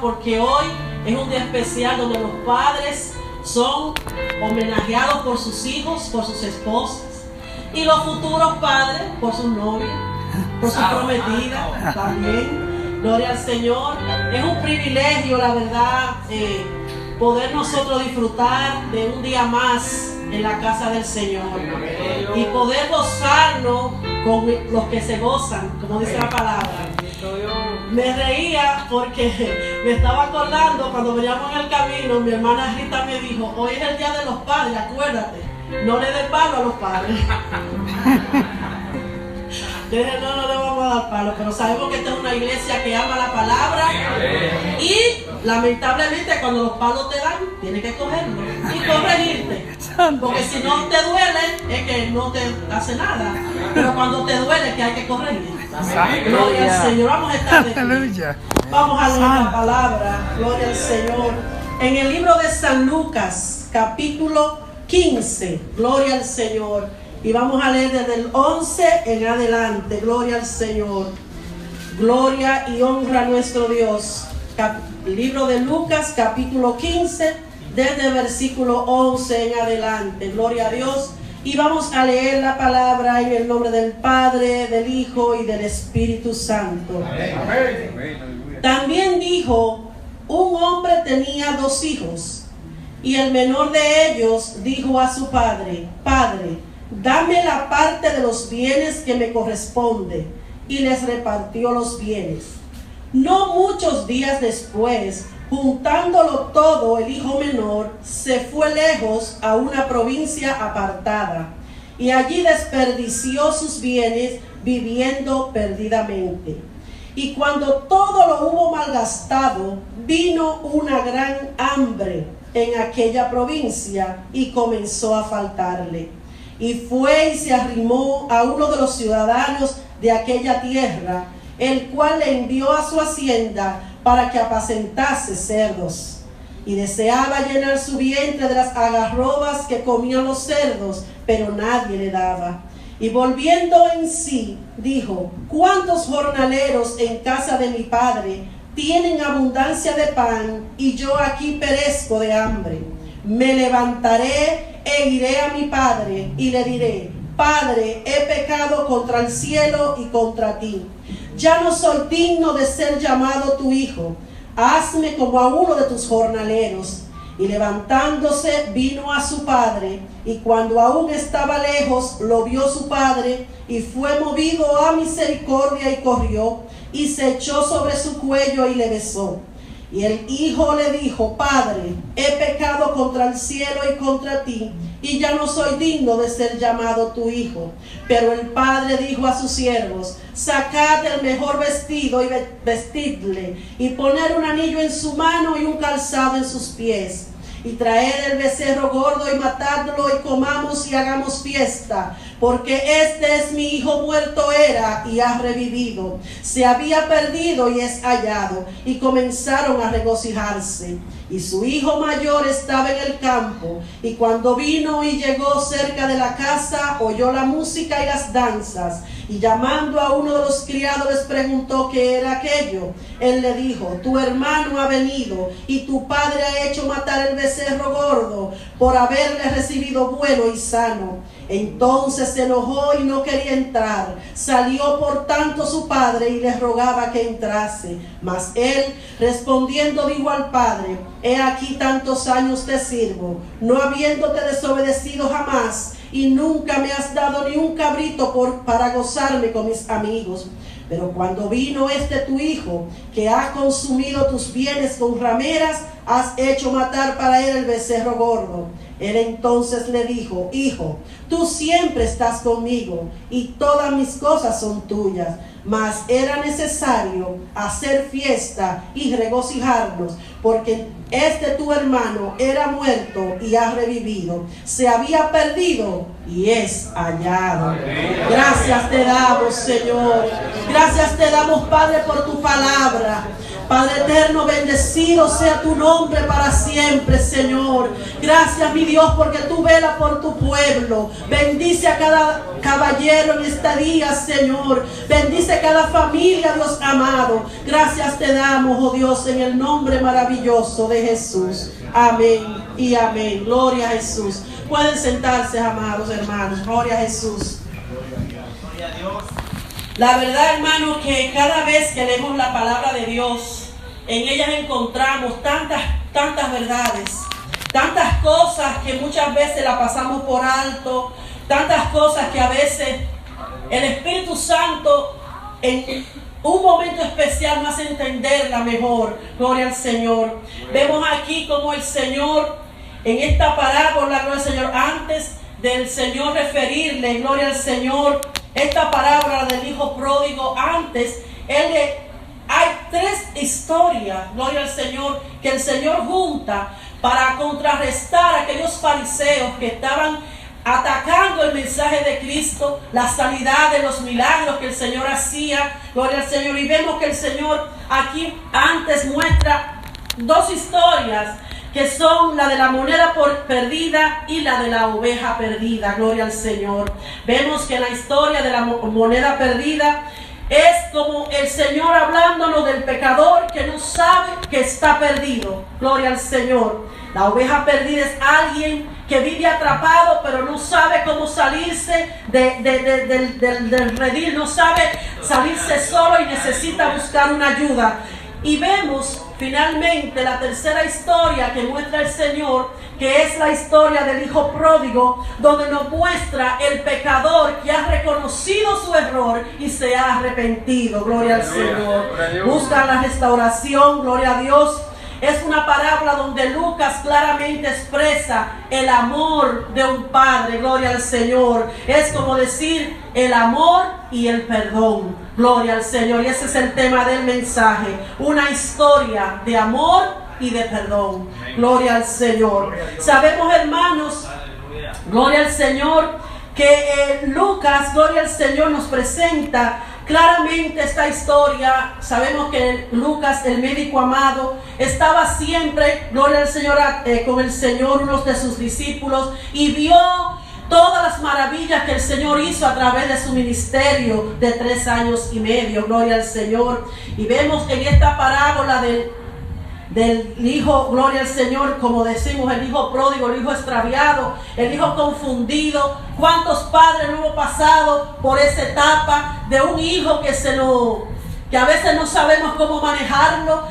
porque hoy es un día especial donde los padres son homenajeados por sus hijos, por sus esposas, y los futuros padres por sus novias, por sus prometidas también. Gloria al Señor. Es un privilegio, la verdad, poder nosotros disfrutar de un día más en la casa del Señor y poder gozarnos con los que se gozan, como dice la palabra. Me reía porque me estaba acordando cuando veníamos en el camino, mi hermana Rita me dijo: hoy es el día de los padres, acuérdate, no le des palo a los padres. Yo dije: no le vamos a dar palo, pero sabemos que esta es una iglesia que ama la palabra y lamentablemente cuando los palos te dan, tienes que cogerlos y corregirte, porque si no te duele es que no te hace nada, pero cuando te duele es que hay que corregir. Gloria al Señor. Vamos a estar de pie. Vamos a leer la palabra. Gloria al Señor. En el libro de San Lucas, capítulo 15. Gloria al Señor. Y vamos a leer desde el 11 en adelante. Gloria al Señor. Gloria y honra a nuestro Dios. Libro de Lucas, capítulo 15, desde el versículo 11 en adelante. Gloria a Dios. Y vamos a leer la palabra en el nombre del Padre, del Hijo y del Espíritu Santo. Amén. También dijo: un hombre tenía 2 hijos, y el menor de ellos dijo a su padre: Padre, dame la parte de los bienes que me corresponde. Y les repartió los bienes. No muchos días después, juntándolo todo, el hijo menor se fue lejos a una provincia apartada, y allí desperdició sus bienes viviendo perdidamente. Y cuando todo lo hubo malgastado, vino una gran hambre en aquella provincia y comenzó a faltarle. Y fue y se arrimó a uno de los ciudadanos de aquella tierra, el cual le envió a su hacienda para que apacentase cerdos. Y deseaba llenar su vientre de las algarrobas que comían los cerdos, pero nadie le daba. Y volviendo en sí, dijo: ¿cuántos jornaleros en casa de mi padre tienen abundancia de pan, y yo aquí perezco de hambre? Me levantaré e iré a mi padre, y le diré: Padre, he pecado contra el cielo y contra ti. Ya no soy digno de ser llamado tu hijo. Hazme como a uno de tus jornaleros. Y levantándose, vino a su padre, y cuando aún estaba lejos, lo vio su padre, y fue movido a misericordia, y corrió, y se echó sobre su cuello, y le besó. Y el hijo le dijo: Padre, he pecado contra el cielo y contra ti, y ya no soy digno de ser llamado tu hijo. Pero el padre dijo a sus siervos: sacad el mejor vestido y vestidle, y poned un anillo en su mano y un calzado en sus pies. Y traed el becerro gordo y matadlo, y comamos y hagamos fiesta, porque este es mi hijo, muerto era y ha revivido, se había perdido y es hallado. Y comenzaron a regocijarse. Y su hijo mayor estaba en el campo, y cuando vino y llegó cerca de la casa, oyó la música y las danzas. Y llamando a uno de los criados, les preguntó qué era aquello. Él le dijo: tu hermano ha venido, y tu padre ha hecho matar el becerro gordo, por haberle recibido bueno y sano. Entonces se enojó y no quería entrar. Salió por tanto su padre y le rogaba que entrase. Mas él, respondiendo, dijo al padre: he aquí tantos años te sirvo, no habiéndote desobedecido jamás, y nunca me has dado ni un cabrito para gozarme con mis amigos. Pero cuando vino tu hijo, que ha consumido tus bienes con rameras, has hecho matar para él el becerro gordo. Él entonces le dijo: hijo, tú siempre estás conmigo, y todas mis cosas son tuyas. Mas era necesario hacer fiesta y regocijarnos, porque tu hermano era muerto y ha revivido, se había perdido y es hallado. Gracias te damos, Señor. Gracias te damos, Padre, por tu palabra. Padre eterno, bendecido sea tu nombre para siempre, Señor. Gracias, mi Dios, porque tú velas por tu pueblo. Bendice a cada caballero en este día, Señor. Bendice a cada familia, Dios amado. Gracias te damos, oh Dios, en el nombre maravilloso de Jesús. Amén y amén. Gloria a Jesús. Pueden sentarse, amados hermanos. Gloria a Jesús. Gloria a Dios. La verdad, hermano, que cada vez que leemos la palabra de Dios, en ellas encontramos tantas verdades, tantas cosas que muchas veces la pasamos por alto, tantas cosas que a veces el Espíritu Santo en un momento especial nos hace entenderla mejor. Gloria al Señor. Vemos aquí como el Señor, en esta parábola, gloria al Señor, antes del Señor referirle, gloria al Señor, esta parábola del hijo pródigo, antes, hay tres historias, gloria al Señor, que el Señor junta para contrarrestar a aquellos fariseos que estaban atacando el mensaje de Cristo, la sanidad de los milagros que el Señor hacía, gloria al Señor. Y vemos que el Señor aquí antes muestra dos historias, que son la de la moneda perdida y la de la oveja perdida, gloria al Señor. Vemos que la historia de la moneda perdida es como el Señor hablándonos del pecador que no sabe que está perdido, gloria al Señor. La oveja perdida es alguien que vive atrapado, pero no sabe cómo salirse del redil, no sabe salirse solo y necesita buscar una ayuda. Y vemos finalmente la tercera historia que muestra el Señor, que es la historia del hijo pródigo, donde nos muestra el pecador que ha reconocido su error y se ha arrepentido. Gloria al Señor. Busca la restauración, gloria a Dios. Es una parábola donde Lucas claramente expresa el amor de un padre, gloria al Señor. Es como decir el amor y el perdón, gloria al Señor. Y ese es el tema del mensaje, una historia de amor y de perdón, gloria al Señor. Sabemos, hermanos, gloria al Señor, que Lucas, gloria al Señor, nos presenta claramente esta historia. Sabemos que Lucas, el médico amado, estaba siempre, gloria al Señor, con el Señor, unos de sus discípulos, y vio todas las maravillas que el Señor hizo a través de su ministerio de 3 años y medio, gloria al Señor. Y vemos en esta parábola del hijo, gloria al Señor, como decimos, el hijo pródigo, el hijo extraviado, el hijo confundido. ¿Cuántos padres no hemos pasado por esa etapa de un hijo que a veces no sabemos cómo manejarlo,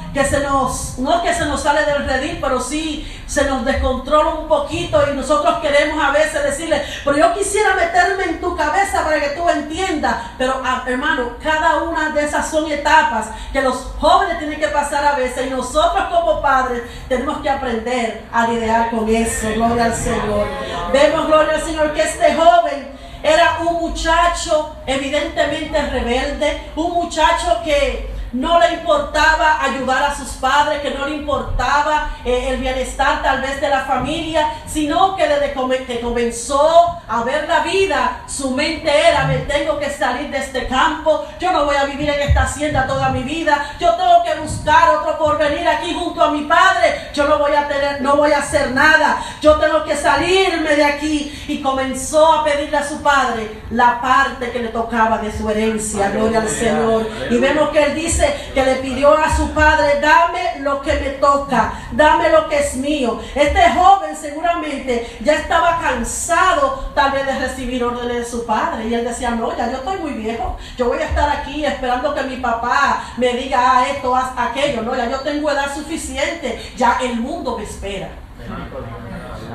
no es que se nos sale del redil, pero sí se nos descontrola un poquito y nosotros queremos a veces decirle, pero yo quisiera meterme en tu cabeza para que tú entiendas? Pero hermano, cada una de esas son etapas que los jóvenes tienen que pasar a veces, y nosotros como padres tenemos que aprender a lidiar con eso. Gloria al Señor. Vemos, gloria al Señor, que este joven era un muchacho evidentemente rebelde, un muchacho que no le importaba ayudar a sus padres, que no le importaba el bienestar tal vez de la familia, sino que desde que comenzó a ver la vida, su mente era: me tengo que salir de este campo, yo no voy a vivir en esta hacienda toda mi vida, yo tengo que buscar otro porvenir aquí junto a mi padre, yo no voy a hacer nada, yo tengo que salirme de aquí. Y comenzó a pedirle a su padre la parte que le tocaba de su herencia, gloria al Señor. Y vemos que él dice que le pidió a su padre: dame lo que me toca, dame lo que es mío. Este joven seguramente ya estaba cansado tal vez de recibir órdenes de su padre, y él decía: no, ya yo estoy muy viejo, yo voy a estar aquí esperando que mi papá me diga esto, haz aquello. No, ya yo tengo edad suficiente, ya el mundo me espera.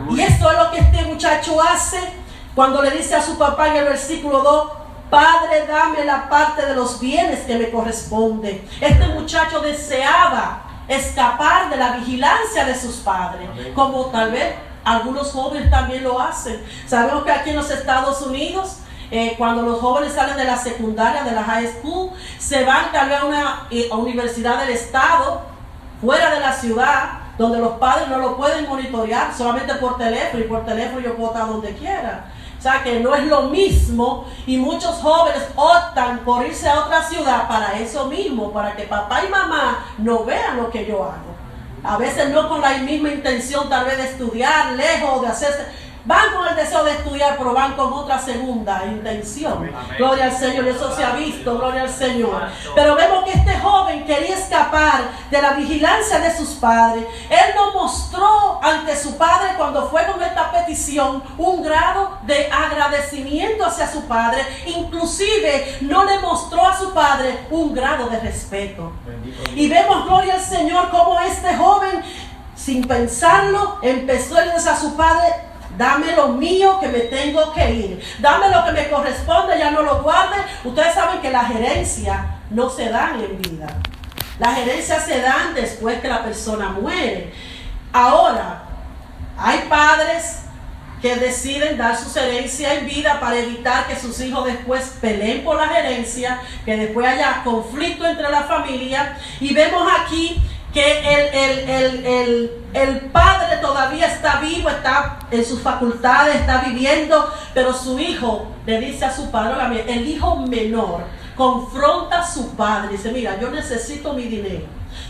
Y esto es lo que este muchacho hace cuando le dice a su papá en el versículo 2: Padre, dame la parte de los bienes que me corresponde. Este muchacho deseaba escapar de la vigilancia de sus padres, como tal vez algunos jóvenes también lo hacen. Sabemos que aquí en los Estados Unidos, cuando los jóvenes salen de la secundaria, de la high school, se van tal vez a una universidad del estado, fuera de la ciudad, donde los padres no lo pueden monitorear, solamente por teléfono, y por teléfono yo puedo estar donde quiera. sea que no es lo mismo, y muchos jóvenes optan por irse a otra ciudad para eso mismo, para que papá y mamá no vean lo que yo hago. A veces no con la misma intención tal vez de estudiar lejos, de hacerse... Van con el deseo de estudiar, pero van con otra segunda intención. Amén. Gloria al Señor, eso se ha visto, gloria al Señor. Pero vemos que este joven quería escapar de la vigilancia de sus padres. Él no mostró ante su padre, cuando fue con esta petición, un grado de agradecimiento hacia su padre. Inclusive no le mostró a su padre un grado de respeto. Y vemos, gloria al Señor, como este joven, sin pensarlo, empezó a decir a su padre: dame lo mío, que me tengo que ir. Dame lo que me corresponde, ya no lo guarde. Ustedes saben que las herencias no se dan en vida. Las herencias se dan después que la persona muere. Ahora, hay padres que deciden dar sus herencias en vida para evitar que sus hijos después peleen por las herencias, que después haya conflicto entre la familia. Y vemos aquí que el padre todavía está vivo, está en sus facultades, está viviendo, pero su hijo le dice a su padre, el hijo menor confronta a su padre, dice: mira, yo necesito mi dinero,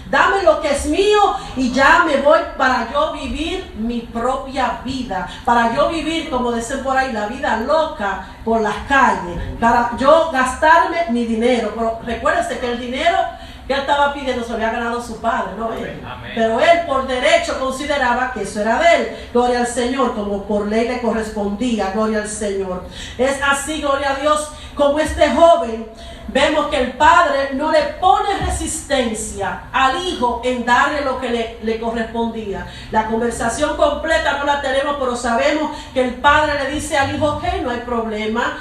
dame lo que es mío y ya me voy para yo vivir mi propia vida, para yo vivir, como dicen por ahí, la vida loca por las calles, para yo gastarme mi dinero. Pero recuérdense que el dinero que él estaba pidiendo se había ganado su padre, no él. Pero él por derecho consideraba que eso era de él. Gloria al Señor, como por ley le correspondía. Gloria al Señor. Es así, gloria a Dios, como este joven. Vemos que el padre no le pone resistencia al hijo en darle lo que le correspondía. La conversación completa no la tenemos, pero sabemos que el padre le dice al hijo que no hay problema.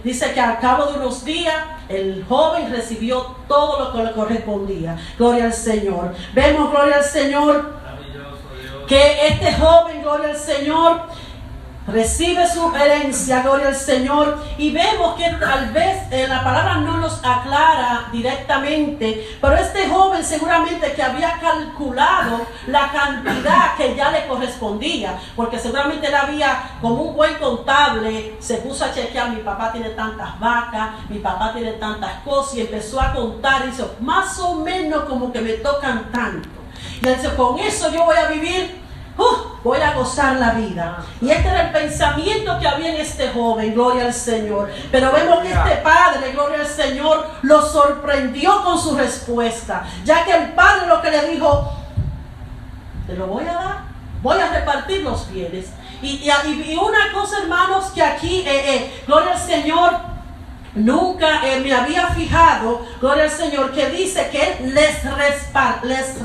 Dice que al cabo de unos días el joven recibió todo lo que le correspondía. Gloria al Señor. Vemos, gloria al Señor, que este joven, gloria al Señor, recibe su herencia, gloria al Señor. Y vemos que tal vez la palabra no nos aclara directamente, pero este joven seguramente que había calculado la cantidad que ya le correspondía, porque seguramente él había, como un buen contable, se puso a chequear: mi papá tiene tantas vacas, mi papá tiene tantas cosas, y empezó a contar y dice: más o menos como que me tocan tanto. Y él dice: con eso yo voy a vivir, voy a gozar la vida. Y este era el pensamiento que había en este joven, gloria al Señor. Pero vemos que este padre, gloria al Señor, lo sorprendió con su respuesta, ya que el padre lo que le dijo: te lo voy a dar, voy a repartir los bienes. Y una cosa, hermanos, que aquí, gloria al Señor, nunca me había fijado, gloria al Señor, que dice que Él les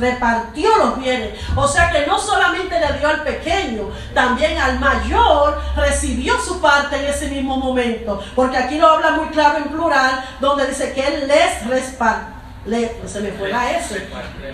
repartió los bienes. O sea que no solamente le dio al pequeño, también al mayor recibió su parte en ese mismo momento. Porque aquí lo habla muy claro en plural, donde dice que Él les repartió. Se me fue la S.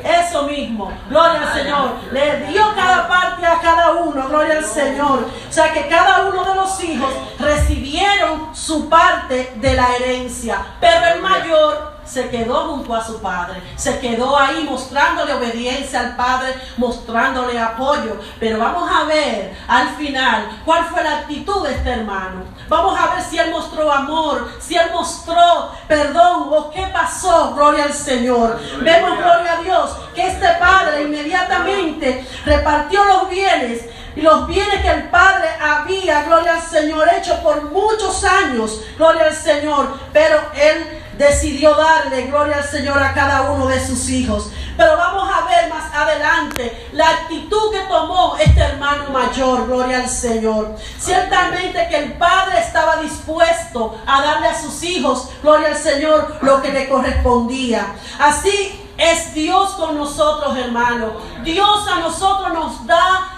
Eso mismo, gloria al Señor. Le dio cada parte a cada uno, gloria al Señor. O sea que cada uno de los hijos recibieron su parte de la herencia, pero el mayor se quedó junto a su padre, se quedó ahí mostrándole obediencia al padre, mostrándole apoyo. Pero vamos a ver al final cuál fue la actitud de este hermano. Vamos a ver si él mostró amor, si él mostró perdón o qué pasó, gloria al Señor. Vemos, gloria a Dios, que este padre inmediatamente repartió los bienes. Y los bienes que el padre había, gloria al Señor, hecho por muchos años, gloria al Señor. Pero él decidió darle, gloria al Señor, a cada uno de sus hijos. Pero vamos a ver más adelante la actitud que tomó este hermano mayor, gloria al Señor. Ciertamente que el padre estaba dispuesto a darle a sus hijos, gloria al Señor, lo que le correspondía. Así es Dios con nosotros, hermanos. Dios a nosotros nos da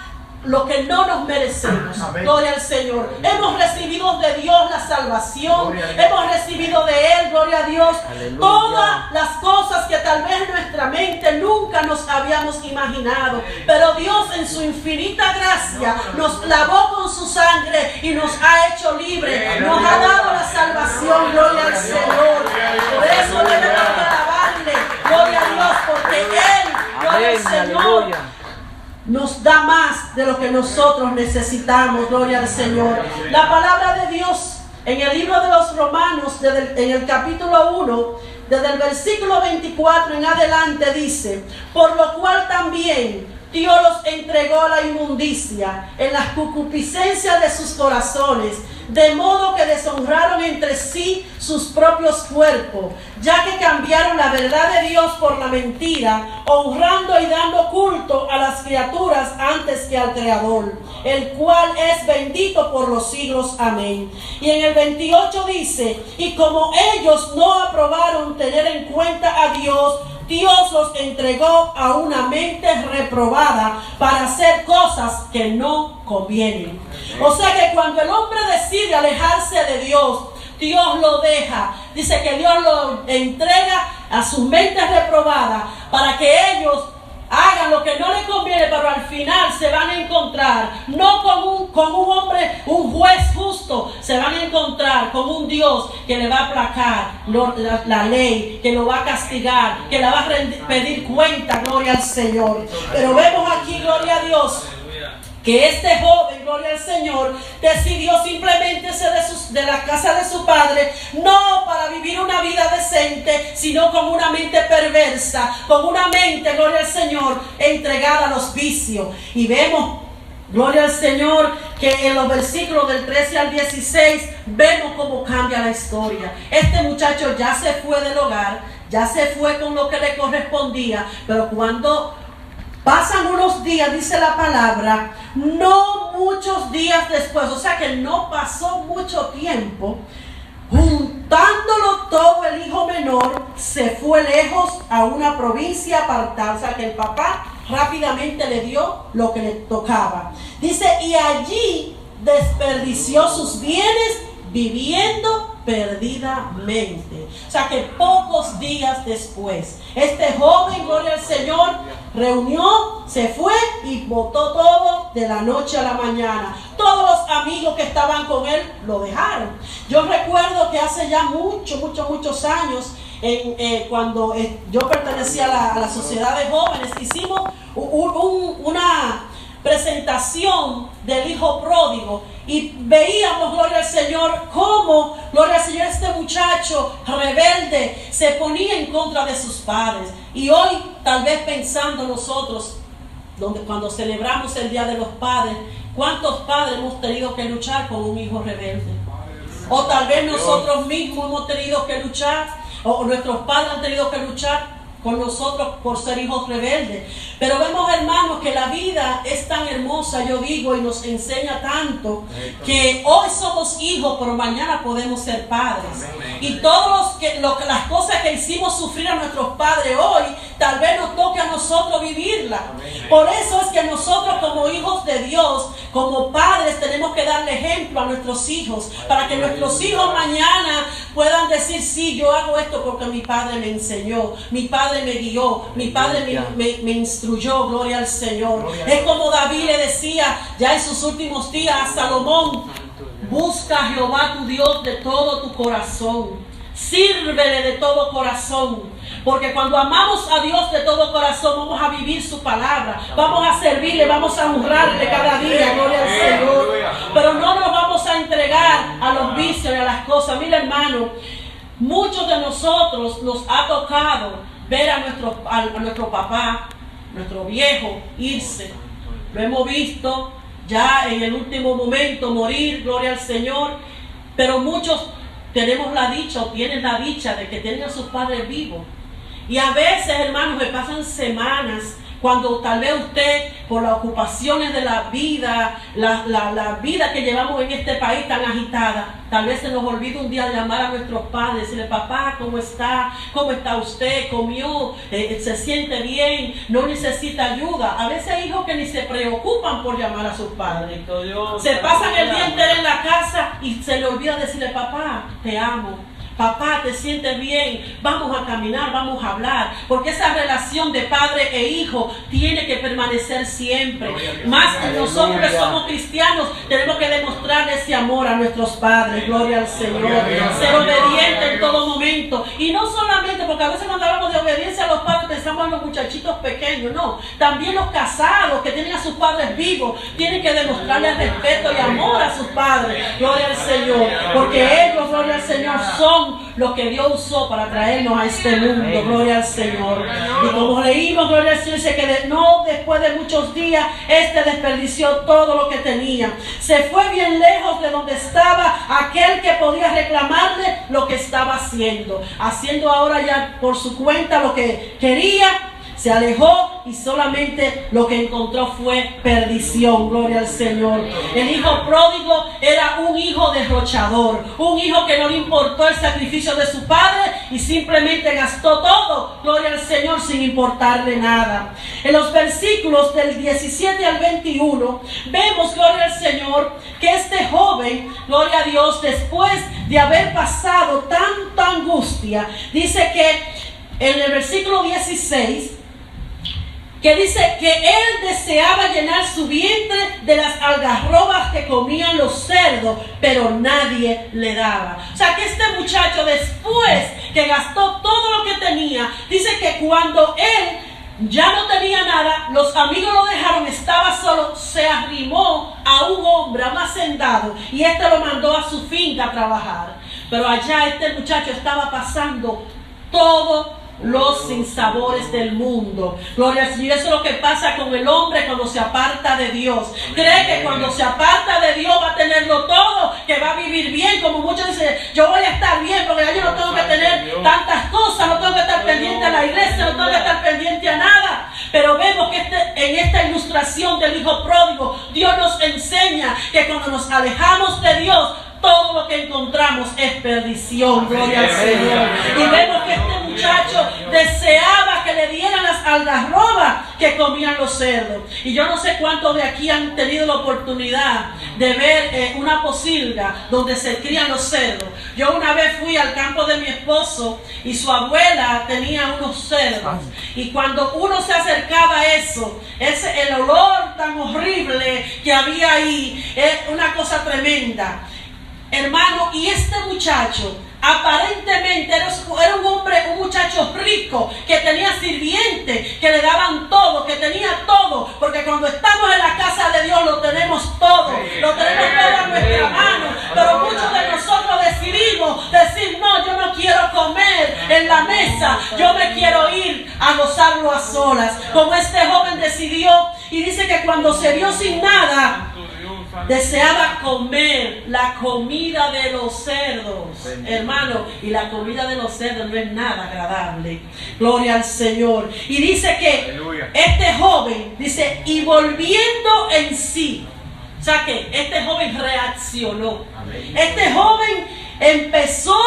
lo que no nos merecemos. Amén. Gloria al Señor. Hemos recibido de Dios la salvación. Hemos recibido de Él, gloria a Dios, aleluya, todas las cosas que tal vez en nuestra mente nunca nos habíamos imaginado. Pero Dios en su infinita gracia nos lavó con su sangre y nos ha hecho libres. Nos ha dado la salvación, gloria al Señor. Por eso debemos alabarle, gloria a Dios, porque Él, gloria al Señor, nos da más de lo que nosotros necesitamos. Gloria al Señor. La palabra de Dios en el libro de los Romanos, en el capítulo 1, desde el versículo 24 en adelante dice: por lo cual también Dios los entregó a la inmundicia en las concupiscencias de sus corazones, de modo que deshonraron entre sí sus propios cuerpos, ya que cambiaron la verdad de Dios por la mentira, honrando y dando culto a las criaturas antes que al Creador, el cual es bendito por los siglos. Amén. Y en el 28 dice: y como ellos no aprobaron tener en cuenta a Dios, Dios los entregó a una mente reprobada para hacer cosas que no convienen. O sea que cuando el hombre decide alejarse de Dios, Dios lo deja. Dice que Dios lo entrega a sus mentes reprobadas para que ellos hagan lo que no les conviene, pero al final se van a encontrar no con un hombre, un juez justo, se van a encontrar con un Dios que le va a aplacar la ley, que lo va a castigar, que le va a pedir cuenta. Gloria al Señor. Pero vemos aquí, gloria a Dios, que este joven, gloria al Señor, decidió simplemente irse de la casa de su padre, no para vivir una vida decente, sino con una mente perversa, con una mente, gloria al Señor, entregada a los vicios. Y vemos, gloria al Señor, que en los versículos del 13 al 16 vemos cómo cambia la historia. Este muchacho ya se fue del hogar, ya se fue con lo que le correspondía, pero cuando pasan unos días, dice la palabra, no muchos días después, o sea que no pasó mucho tiempo, juntándolo todo, el hijo menor se fue lejos a una provincia apartada. O sea que el papá rápidamente le dio lo que le tocaba. Dice, y allí desperdició sus bienes viviendo perdidamente. O sea que pocos días después, este joven, gloria al Señor, reunió, se fue y botó todo de la noche a la mañana. Todos los amigos que estaban con él lo dejaron. Yo recuerdo que hace ya muchos años, cuando yo pertenecía a la sociedad de jóvenes, hicimos una presentación del hijo pródigo y veíamos, gloria al Señor, cómo, gloria al Señor, este muchacho rebelde se ponía en contra de sus padres. Y hoy, tal vez pensando nosotros, cuando celebramos el Día de los Padres, ¿cuántos padres hemos tenido que luchar con un hijo rebelde? O tal vez nosotros mismos hemos tenido que luchar, o nuestros padres han tenido que luchar con nosotros por ser hijos rebeldes. Pero vemos, hermanos, que la vida es tan hermosa, yo digo, y nos enseña tanto, que hoy somos hijos, pero mañana podemos ser padres. Y todas las cosas que hicimos sufrir a nuestros padres hoy, tal vez nos toque a nosotros vivirla. Por eso es que nosotros, como hijos de Dios, como padres, tenemos que darle ejemplo a nuestros hijos, para que nuestros hijos mañana puedan decir: sí, yo hago esto porque mi padre me enseñó, mi padre me guió, mi padre me instruyó. Gloria al Señor. Es como David le decía ya en sus últimos días a Salomón: busca a Jehová tu Dios de todo tu corazón, sírvele de todo corazón. Porque cuando amamos a Dios de todo corazón, vamos a vivir su palabra, vamos a servirle, vamos a honrarle cada día, gloria al Señor. Pero no nos vamos a entregar a los vicios y a las cosas. Mira, hermano, muchos de nosotros nos ha tocado ver a nuestro papá, nuestro viejo, irse. Lo hemos visto ya en el último momento morir, gloria al Señor. Pero muchos tenemos la dicha, o tienen la dicha, de que tienen a sus padres vivos. Y a veces, hermanos, me pasan semanas cuando tal vez usted, por las ocupaciones de la vida, la vida que llevamos en este país tan agitada, tal vez se nos olvida un día llamar a nuestros padres, decirle: papá, ¿cómo está? ¿Cómo está usted? ¿Comió? ¿Se siente bien? ¿No necesita ayuda? A veces hay hijos que ni se preocupan por llamar a sus padres. Se pasan el día entero en la casa y se le olvida decirle: papá, te amo. papá, ¿te sientes bien? Vamos a caminar, vamos a hablar, porque esa relación de padre e hijo tiene que permanecer siempre. Más nosotros que somos cristianos tenemos que demostrar ese amor a nuestros padres. Gloria al Señor. Ser obediente en todo momento. Y no solamente, porque a veces cuando hablamos de obediencia a los padres pensamos en los muchachitos pequeños. No, también los casados que tienen a sus padres vivos tienen que demostrarles respeto y amor a sus padres. Gloria al Señor. Porque ellos, gloria al Señor, son los que Dios usó para traernos a este mundo. Gloria al Señor. Y como leímos, gloria al Señor, dice que después de muchos días, desperdició todo lo que tenía. Se fue bien lejos de donde estaba aquel que podía reclamarle lo que estaba haciendo. Haciendo ahora ya por su cuenta lo que quería. Se alejó y solamente lo que encontró fue perdición. Gloria al Señor. El hijo pródigo era un hijo derrochador, un hijo que no le importó el sacrificio de su padre y simplemente gastó todo, gloria al Señor, sin importarle nada. En los versículos del 17 al 21 vemos, gloria al Señor, que este joven, gloria a Dios, después de haber pasado tanta angustia, dice que en el versículo 16, que dice que él deseaba llenar su vientre de las algarrobas que comían los cerdos, pero nadie le daba. O sea que este muchacho, después que gastó todo lo que tenía, dice que cuando él ya no tenía nada, los amigos lo dejaron, estaba solo, se arrimó a un hombre, a un hacendado, y lo mandó a su finca a trabajar. Pero allá este muchacho estaba pasando todo los sinsabores del mundo. Gloria al Señor. Eso es lo que pasa con el hombre cuando se aparta de Dios. Cree que cuando se aparta de Dios va a tenerlo todo, que va a vivir bien. Como muchos dicen, yo voy a estar bien porque yo no tengo que tener tantas cosas, no tengo que estar pendiente a la iglesia, no tengo que estar pendiente a nada. Pero vemos que en esta ilustración del hijo pródigo, Dios nos enseña que cuando nos alejamos de Dios, todo lo que encontramos es perdición. Gloria al Señor. Y vemos que este muchacho deseaba que le dieran las algarrobas que comían los cerdos. Y yo no sé cuántos de aquí han tenido la oportunidad de ver una posilga donde se crían los cerdos. Yo una vez fui al campo de mi esposo y su abuela tenía unos cerdos. Y cuando uno se acercaba a eso, el olor tan horrible que había ahí, es una cosa tremenda. Hermano, y este muchacho aparentemente era un hombre, un muchacho rico, que tenía sirvientes, que le daban todo, que tenía todo, porque cuando estamos en la casa de Dios lo tenemos todo, lo tenemos todo en nuestra mano. Pero muchos de nosotros decidimos decir, no, yo no quiero comer en la mesa, yo me quiero ir a gozarlo a solas, como este joven decidió. Y dice que cuando se vio sin nada, deseaba comer la comida de los cerdos, hermano, y la comida de los cerdos no es nada agradable. Gloria al Señor. Y dice que este joven, dice, y volviendo en sí, o sea que este joven reaccionó. Este joven empezó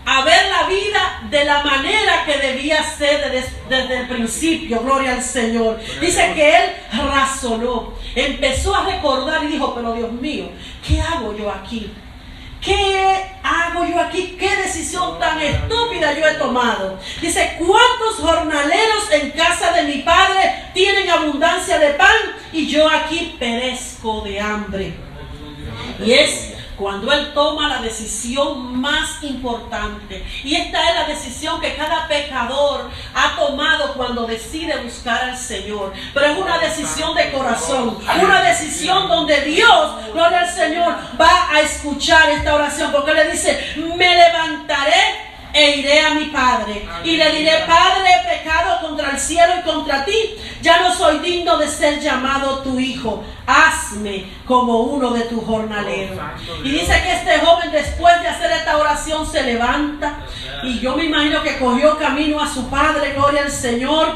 a ver la vida de la manera que debía ser desde el principio. Gloria al Señor. Dice que él razonó, empezó a recordar y dijo, pero Dios mío, ¿qué hago yo aquí? ¿Qué hago yo aquí? ¿Qué decisión tan estúpida yo he tomado? Dice, ¿cuántos jornaleros en casa de mi padre tienen abundancia de pan y yo aquí perezco de hambre? Y es cuando él toma la decisión más importante. Y esta es la decisión que cada pecador ha tomado cuando decide buscar al Señor. Pero es una decisión de corazón, una decisión donde Dios, gloria al Señor, va a escuchar esta oración. Porque le dice, me levantaré e iré a mi padre y le diré, Padre, he pecado contra el cielo y contra ti, ya no soy digno de ser llamado tu hijo, hazme como uno de tus jornaleros. Y dice que este joven, después de hacer esta oración, se levanta, y yo me imagino que cogió camino a su padre, gloria al Señor.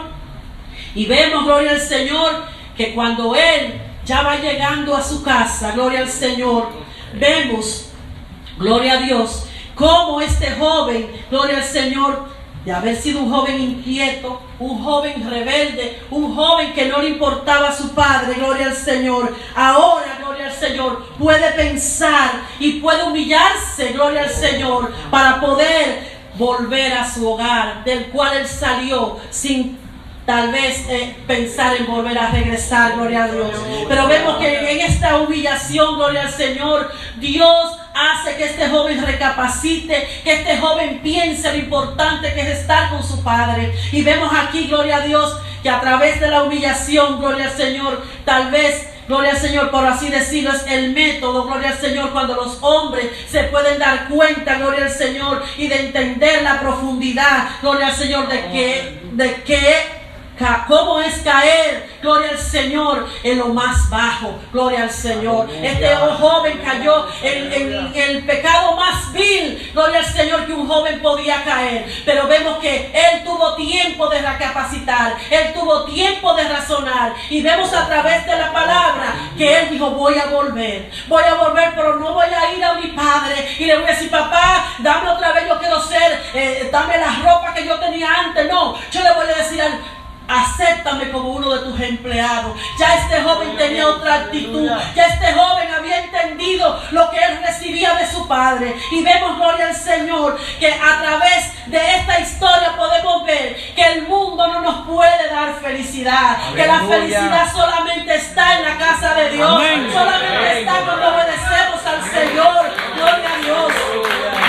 Y vemos, gloria al Señor, que cuando él ya va llegando a su casa, gloria al Señor, vemos, gloria a Dios, cómo este joven, gloria al Señor, de haber sido un joven inquieto, un joven rebelde, un joven que no le importaba a su padre, gloria al Señor, ahora, gloria al Señor, puede pensar y puede humillarse, gloria al Señor, para poder volver a su hogar, del cual él salió sin tal vez pensar en volver a regresar, gloria a Dios. Pero vemos que en esta humillación, gloria al Señor, Dios hace que este joven recapacite, que este joven piense lo importante que es estar con su padre. Y vemos aquí, gloria a Dios, que a través de la humillación, gloria al Señor, tal vez, gloria al Señor, por así decirlo, es el método, gloria al Señor, cuando los hombres se pueden dar cuenta, gloria al Señor, y de entender la profundidad, gloria al Señor, cómo es caer, gloria al Señor, en lo más bajo, gloria al Señor. Este joven cayó en el pecado más vil, gloria al Señor, que un joven podía caer. Pero vemos que él tuvo tiempo de recapacitar, él tuvo tiempo de razonar. Y vemos a través de la palabra que él dijo: voy a volver, pero no voy a ir a mi padre y le voy a decir: papá, dame otra vez, yo quiero ser, dame la ropa que yo tenía antes. No, yo le voy a decir acéptame como uno de tus empleados. Ya este joven tenía otra actitud. Ya este joven había entendido lo que él recibía de su padre. Y vemos, gloria al Señor, que a través de esta historia podemos ver que el mundo no nos puede dar felicidad. Que la felicidad solamente está en la casa de Dios. Amén. Solamente está cuando obedecemos al Señor. Gloria a Dios.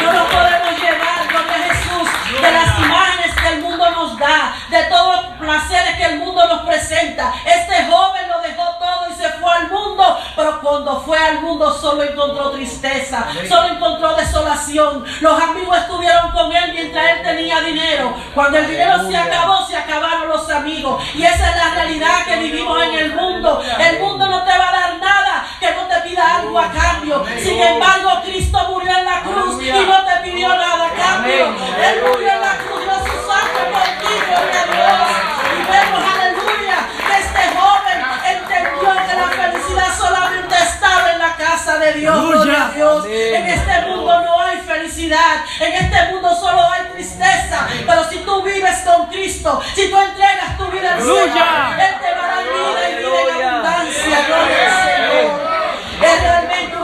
No nos podemos llevar, gloria a Jesús, de las imágenes que el mundo nos da, de todos los placeres que el mundo nos presenta. Este joven lo dejó todo y se fue al mundo, pero cuando fue al mundo solo encontró tristeza, solo encontró desolación. Los amigos estuvieron con él mientras él tenía dinero. Cuando el dinero se acabó, se acabaron los amigos. Y esa es la realidad que vivimos en el mundo. El mundo no te va a dar nada que no te pida algo a cambio. Sin embargo, Cristo murió en la cruz y no te pidió nada a cambio. Él murió en la cruz, dio su sangre por ti, gloria a Dios. Y vemos, aleluya, que este joven entendió que la felicidad solamente estaba en la casa de Dios, gloria a Dios. En este mundo no hay felicidad, en este mundo solo hay tristeza. Pero si tú vives con Cristo, si tú entregas tu vida al Señor, Él te va a dar vida y vida en abundancia, gloria al Señor. Es realmente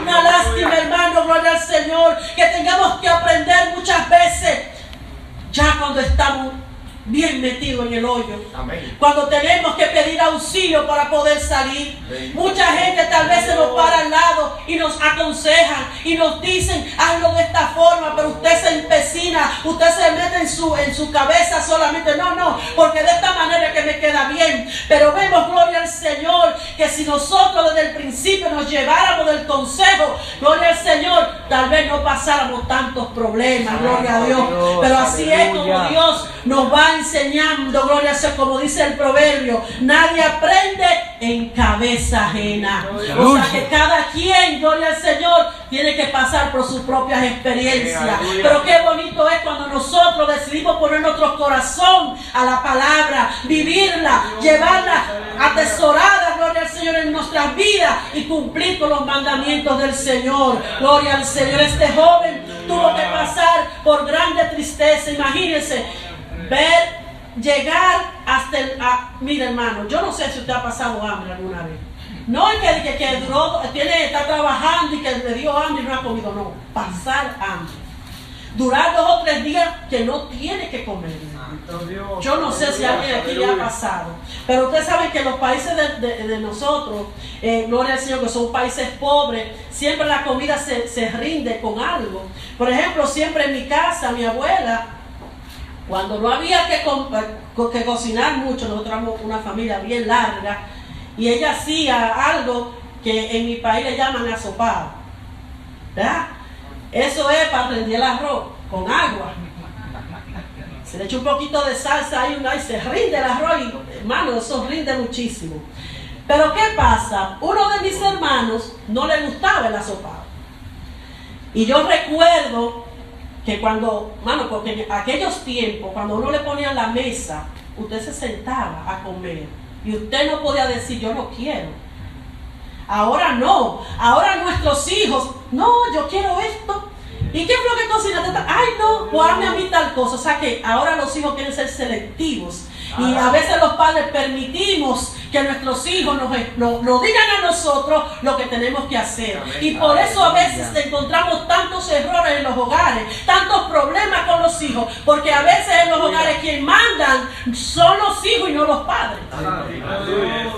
una lástima, hermano, gloria al Señor, que tengamos que aprender muchas veces, ya cuando estamos bien metidos en el hoyo. Amén. Cuando tenemos que pedir auxilio para poder salir. Amén. Mucha gente tal vez se nos para al lado y nos aconsejan y nos dicen: hazlo de esta forma, pero usted se empecina, usted se mete en su cabeza solamente: no, porque de esta manera que me queda bien. Pero vemos, gloria al Señor, que si nosotros desde el principio nos lleváramos del consejo, gloria al Señor, tal vez no pasáramos tantos problemas, gloria a Dios. Pero así es como Dios nos va enseñando, gloria a Dios, como dice el proverbio: nadie aprende en cabeza ajena. O sea que cada quien, gloria al Señor, tiene que pasar por sus propias experiencias. Pero qué bonito es cuando nosotros decidimos poner nuestro corazón a la palabra, vivirla, llevarla atesorada, gloria al Señor, en nuestras vidas y cumplir con los mandamientos del Señor. Gloria al Señor. Este joven tuvo que pasar por grande tristeza. Imagínense llegar hasta mira, hermano, yo no sé si usted ha pasado hambre alguna vez. No es que duró, está trabajando y que le dio hambre y no ha comido. No, pasar hambre, durar 2 o 3 días que no tiene que comer. Yo no sé si a alguien aquí le ha pasado, pero ustedes saben que los países de nosotros, gloria al Señor, que son países pobres, siempre la comida se rinde con algo. Por ejemplo, siempre en mi casa, mi abuela, cuando no había que cocinar mucho, nosotros éramos una familia bien larga, y ella hacía algo que en mi país le llaman asopado, ¿verdad? Eso es para rendir el arroz con agua. Se le echa un poquito de salsa ahí y se rinde el arroz, y hermano, eso rinde muchísimo. Pero ¿qué pasa? Uno de mis hermanos no le gustaba el asopado. Y yo recuerdo que porque en aquellos tiempos, cuando uno le ponía la mesa, usted se sentaba a comer y usted no podía decir: yo no quiero. Ahora no, ahora nuestros hijos: no, yo quiero esto. ¿Y qué es lo que cocinaste? Ay, no, pues hazme a mí tal cosa. O sea que ahora los hijos quieren ser selectivos. Y a veces los padres permitimos que nuestros hijos nos digan a nosotros lo que tenemos que hacer. Y por eso a veces encontramos tantos errores en los hogares, tantos problemas con los hijos, porque a veces en los hogares quien mandan son los hijos y no los padres.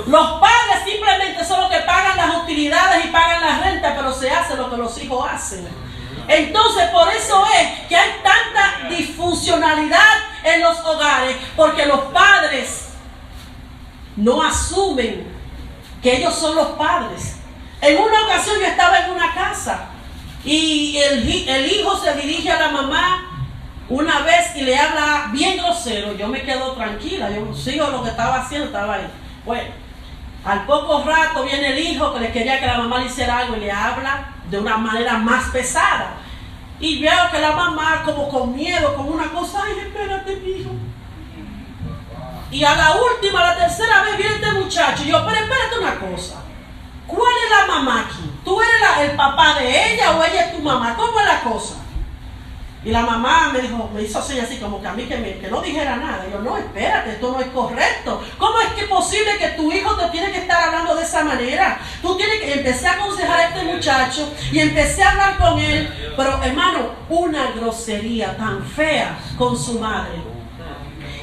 Los padres simplemente son los que pagan las utilidades y pagan la renta, pero se hace lo que los hijos hacen. Entonces por eso es que hay tanta disfuncionalidad en los hogares, porque los padres no asumen que ellos son los padres. En una ocasión yo estaba en una casa y el hijo se dirige a la mamá una vez y le habla bien grosero. Yo me quedo tranquila, yo sigo lo que estaba haciendo, estaba ahí. Bueno, al poco rato viene el hijo que le quería que la mamá le hiciera algo y le habla de una manera más pesada. Y veo que la mamá como con miedo, con una cosa, ay, espérate, mi hijo. Y a la última, a la tercera vez viene este muchacho y yo, pero espérate una cosa. ¿Cuál es la mamá aquí? ¿Tú eres el papá de ella o ella es tu mamá? ¿Cómo es la cosa? Y la mamá me hizo así como que a mí que no dijera nada. Y yo, no, espérate, esto no es correcto. ¿Cómo es que es posible que tu hijo te tiene que estar hablando de esa manera? Tú tienes que... Empecé a aconsejar a este muchacho y empecé a hablar con él. Pero hermano, una grosería tan fea con su madre.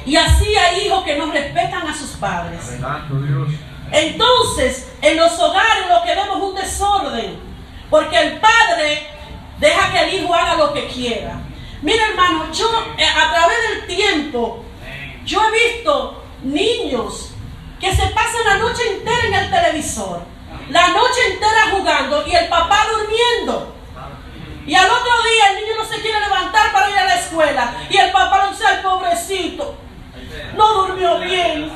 Y así hay hijos que no respetan a sus padres. Entonces, en los hogares lo que vemos es un desorden. Porque el padre deja que el hijo haga lo que quiera. Mira, hermano, yo a través del tiempo, yo he visto niños que se pasan la noche entera en el televisor, la noche entera jugando y el papá durmiendo. Y al otro día el niño no se quiere levantar para ir a la escuela y el papá le dice, ay, pobrecito, no durmió bien.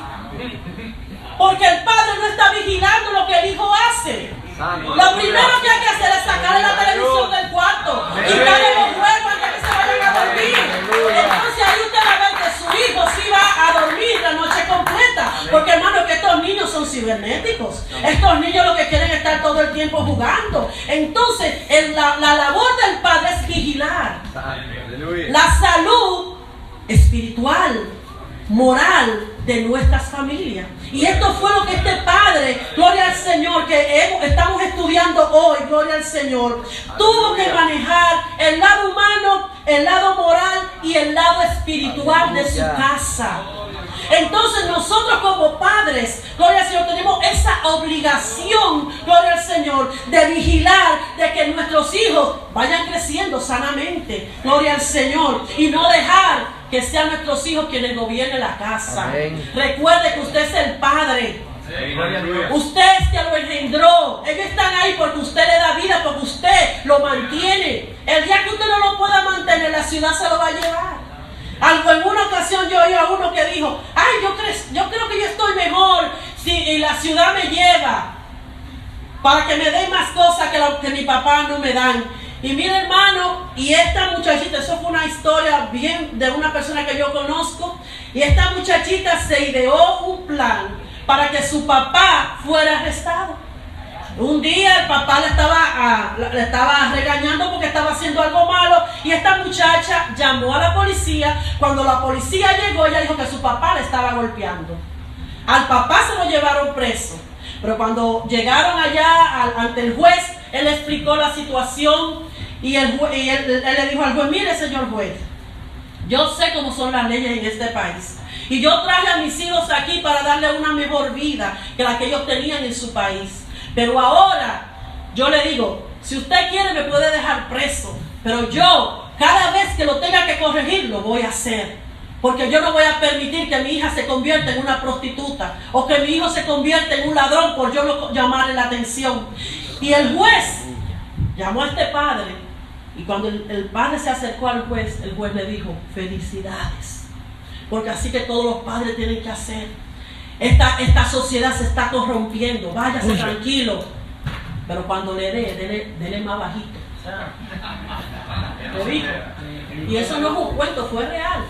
Porque el padre no está vigilando lo que el hijo hace. Lo primero que hay que hacer es sacarle la televisión del cuarto, quitarle los juegos antes que se vayan a dormir. Entonces ahí usted va a ver que su hijo sí va a dormir la noche completa. Porque hermano, que estos niños son cibernéticos. Estos niños lo que quieren es estar todo el tiempo jugando. Entonces la labor del padre es vigilar la salud espiritual, moral de nuestras familias. Y esto fue lo que este padre, gloria al Señor, que estamos estudiando hoy, gloria al Señor, tuvo que manejar el lado humano, el lado moral y el lado espiritual de su casa. Entonces nosotros como padres, gloria al Señor, tenemos esa obligación, gloria al Señor, de vigilar de que nuestros hijos vayan creciendo sanamente, gloria al Señor, y no dejar que sean nuestros hijos quienes gobiernen la casa. Amén. Recuerde que usted es el padre. Usted es quien lo engendró. Ellos están ahí porque usted le da vida, porque usted lo mantiene. El día que usted no lo pueda mantener, la ciudad se lo va a llevar. En una ocasión yo oí a uno que dijo, ay, yo creo que yo estoy mejor si la ciudad me lleva para que me den más cosas que mi papá no me dan. Y mira, hermano, y esta muchachita, eso fue una historia bien de una persona que yo conozco, y esta muchachita se ideó un plan para que su papá fuera arrestado. Un día el papá le estaba regañando porque estaba haciendo algo malo, y esta muchacha llamó a la policía. Cuando la policía llegó, ella dijo que su papá le estaba golpeando. Al papá se lo llevaron preso, pero cuando llegaron allá ante el juez, él explicó la situación y él le dijo al juez, mire señor juez, yo sé cómo son las leyes en este país y yo traje a mis hijos aquí para darle una mejor vida que la que ellos tenían en su país, pero ahora yo le digo, si usted quiere me puede dejar preso, pero yo cada vez que lo tenga que corregir lo voy a hacer, porque yo no voy a permitir que mi hija se convierta en una prostituta o que mi hijo se convierta en un ladrón por yo no llamarle la atención. Y el juez llamó a este padre, y cuando el padre se acercó al juez, el juez le dijo, felicidades, porque así que todos los padres tienen que hacer. Esta sociedad se está corrompiendo, váyase tranquilo, pero cuando le dele más bajito. Le dijo, y eso no es un cuento, fue real.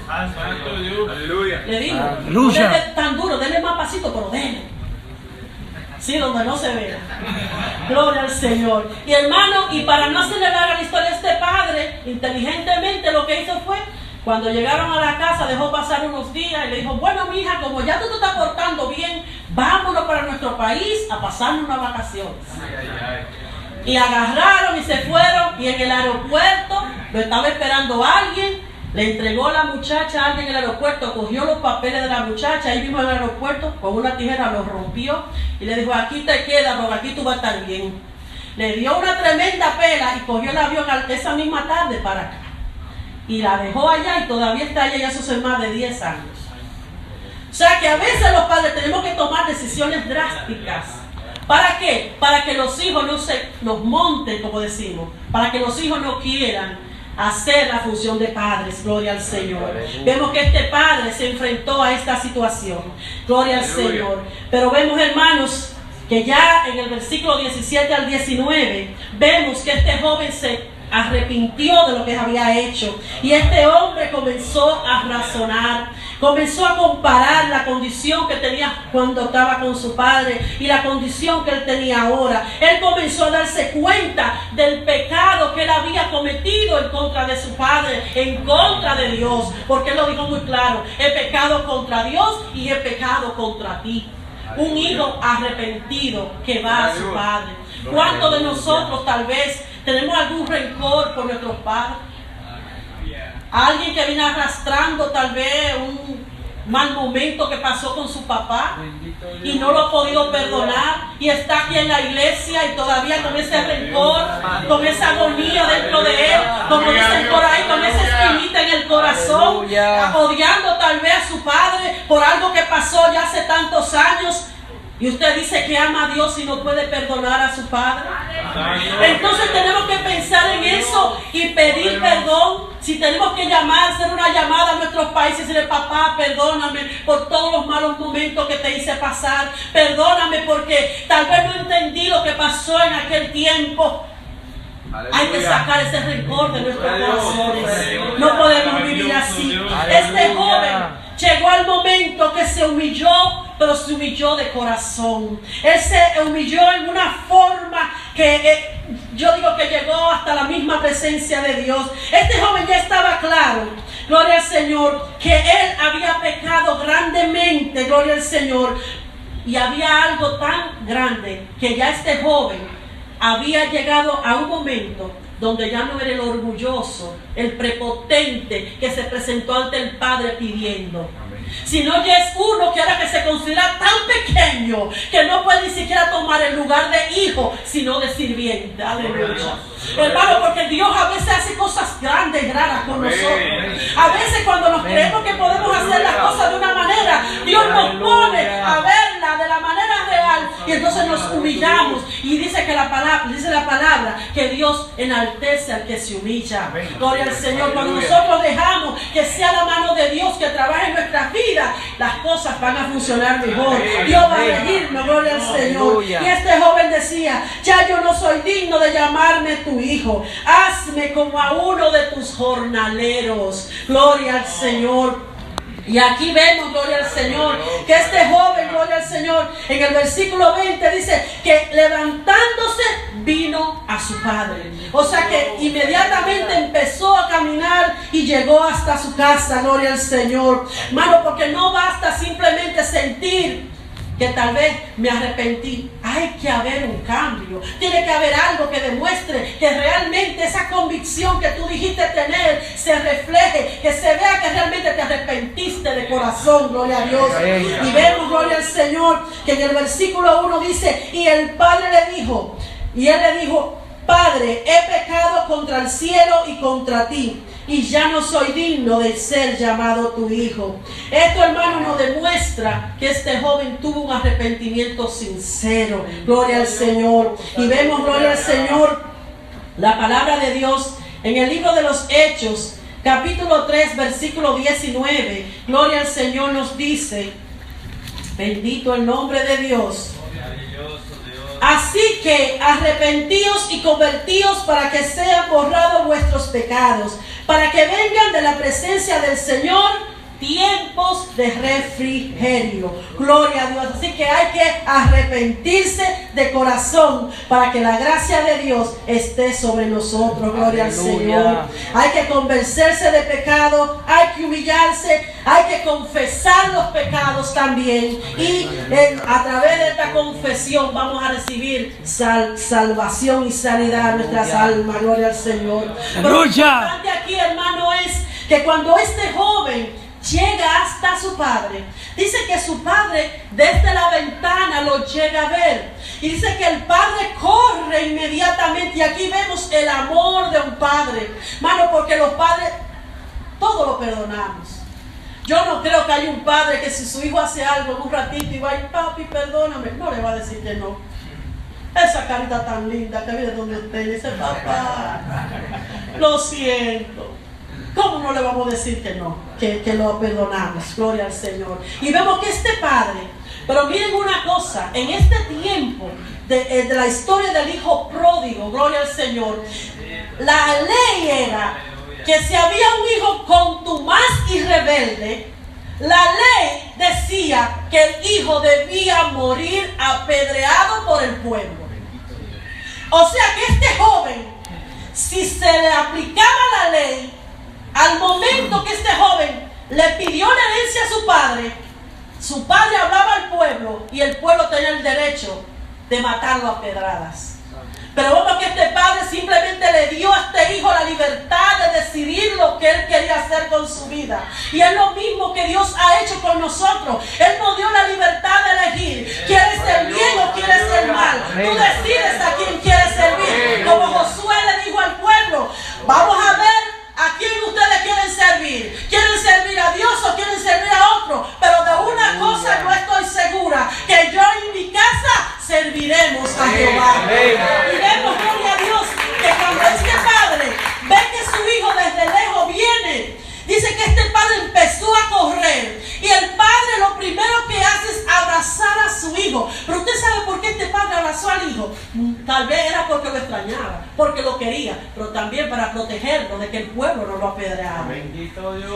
Le dijo, no dele tan duro, dele más pasito, pero dele. Sí, donde no se ve. Gloria al Señor. Y hermano, y para no hacerle larga la historia, este padre, inteligentemente lo que hizo fue, cuando llegaron a la casa, dejó pasar unos días y le dijo, bueno, mi hija, como ya tú te estás portando bien, vámonos para nuestro país a pasarnos unas vacaciones. Y agarraron y se fueron, y en el aeropuerto lo estaba esperando alguien, le entregó la muchacha a alguien en el aeropuerto, cogió los papeles de la muchacha, ahí mismo en el aeropuerto, con una tijera los rompió, y le dijo, aquí te quedas, porque aquí tú vas a estar bien. Le dio una tremenda pela y cogió el avión esa misma tarde para acá. Y la dejó allá y todavía está allá, ya son más de 10 años. O sea que a veces los padres tenemos que tomar decisiones drásticas. ¿Para qué? Para que los hijos no se nos monten, como decimos. Para que los hijos no quieran hacer la función de padres. Gloria al Señor. Vemos que este padre se enfrentó a esta situación. Gloria al Señor. Pero vemos, hermanos, que ya en el versículo 17 al 19, vemos que este joven se arrepintió de lo que había hecho. Y este hombre comenzó a razonar, comenzó a comparar la condición que tenía cuando estaba con su padre y la condición que él tenía ahora. Él comenzó a darse cuenta del pecado que él había cometido en contra de su padre, en contra de Dios, porque él lo dijo muy claro: he pecado contra Dios y he pecado contra ti. Un hijo arrepentido que va a su padre. ¿Cuántos de nosotros tal vez tenemos algún rencor por nuestros padres? Alguien que viene arrastrando tal vez un mal momento que pasó con su papá y no lo ha podido perdonar, y está aquí en la iglesia y todavía con ese rencor, con esa agonía dentro de él, como dicen por ahí, con esa espinita en el corazón, odiando tal vez a su padre por algo que pasó ya hace tantos años. Y usted dice que ama a Dios y no puede perdonar a su padre. Entonces tenemos que pensar en eso y pedir perdón. Si tenemos que llamar, hacer una llamada a nuestros países y decirle: papá, perdóname por todos los malos momentos que te hice pasar. Perdóname porque tal vez no entendí lo que pasó en aquel tiempo. Hay que sacar ese rencor de nuestros corazones. No podemos vivir así. Este joven llegó al momento que se humilló, pero se humilló de corazón. Él se humilló en una forma que yo digo que llegó hasta la misma presencia de Dios. Este joven ya estaba claro, gloria al Señor, que él había pecado grandemente, gloria al Señor. Y había algo tan grande que ya este joven había llegado a un momento donde ya no era el orgulloso, el prepotente que se presentó ante el Padre pidiendo, sino ya es uno que ahora que se considera tan pequeño que no puede ni siquiera tomar el lugar de hijo, sino de sirviente. Aleluya. Hermano, porque Dios a veces hace cosas grandes y raras con nosotros. A veces cuando nos creemos que podemos hacer las cosas de una manera, Dios nos pone a verla de la manera real y entonces nos humillamos. Y dice la palabra que Dios enaltece al que se humilla. Gloria al Señor. Cuando nosotros dejamos que sea la mano de Dios que trabaje en nuestras vidas, las cosas van a funcionar mejor. Dios va a regirnos. Gloria al Señor. Y este joven decía: ya yo no soy digno de llamarme tu hijo, hazme como a uno de tus jornaleros. Gloria al Señor. Y aquí vemos, gloria al Señor, que este joven, gloria al Señor, en el versículo 20 dice que levantándose vino a su padre. O sea que inmediatamente empezó a caminar y llegó hasta su casa, gloria al Señor. Hermano, porque no basta simplemente sentir que tal vez me arrepentí. Hay que haber un cambio. Tiene que haber algo que demuestre que realmente esa convicción que tú dijiste tener se refleje, que se vea que realmente te arrepentiste de corazón. Gloria a Dios. Y vemos, gloria al Señor, que en el versículo 1 dice: y el padre le dijo, y él le dijo: Padre, he pecado contra el cielo y contra ti, y ya no soy digno de ser llamado tu hijo. Esto, hermano, nos demuestra que este joven tuvo un arrepentimiento sincero. Gloria al Señor. Y vemos, gloria al Señor, la palabra de Dios en el libro de los Hechos, capítulo 3, versículo 19. Gloria al Señor, nos dice: bendito el nombre de Dios. Así que arrepentíos y convertíos para que sean borrados vuestros pecados, para que vengan de la presencia del Señor tiempos de refrigerio. Gloria a Dios. Así que hay que arrepentirse de corazón para que la gracia de Dios esté sobre nosotros. Gloria al Señor. Hay que convencerse de pecado, hay que humillarse, hay que confesar los pecados también. Y a través de esta confesión vamos a recibir salvación y sanidad a nuestras almas. Gloria al Señor. Pero lo importante aquí, hermano, es que cuando este joven llega hasta su padre, dice que su padre desde la ventana lo llega a ver, y dice que el padre corre inmediatamente. Y aquí vemos el amor de un padre, hermano, porque los padres todo lo perdonamos. Yo no creo que haya un padre que si su hijo hace algo en un ratito y va a ir, papi, perdóname, no le va a decir que no. Esa carita tan linda que viene donde usted dice, papá, lo siento. ¿Cómo no le vamos a decir que no? Que lo perdonamos. Gloria al Señor. Y vemos que este padre, pero miren una cosa, en este tiempo de la historia del hijo pródigo, gloria al Señor, la ley era que si había un hijo contumaz y rebelde, la ley decía que el hijo debía morir apedreado por el pueblo. O sea que este joven, si se le aplicaba la ley, al momento que este joven le pidió la herencia a su padre hablaba al pueblo y el pueblo tenía el derecho de matarlo a pedradas. Pero vemos que este padre simplemente le dio a este hijo la libertad de decidir lo que él quería hacer con su vida. Y es lo mismo que Dios ha hecho con nosotros. Él nos dio la libertad de elegir. ¿Quieres ser bien o quieres ser mal? Tú decides a quién quieres servir. Como Josué le dijo al pueblo, vamos a ver a quién ustedes quieren servir. ¿Quieren servir a Dios o quieren servir a otro? Pero de una cosa yo estoy segura, que yo y mi casa serviremos a Jehová. Y vemos, gloria a Dios, que cuando este padre ve que su hijo desde lejos viene, dice que este padre empezó a correr. Y el padre lo primero que hace es abrazar a su hijo. Pero usted sabe por qué este padre abrazó al hijo. Tal vez era porque lo extrañaba, porque lo quería, pero también para protegerlo de que el pueblo no lo apedreara.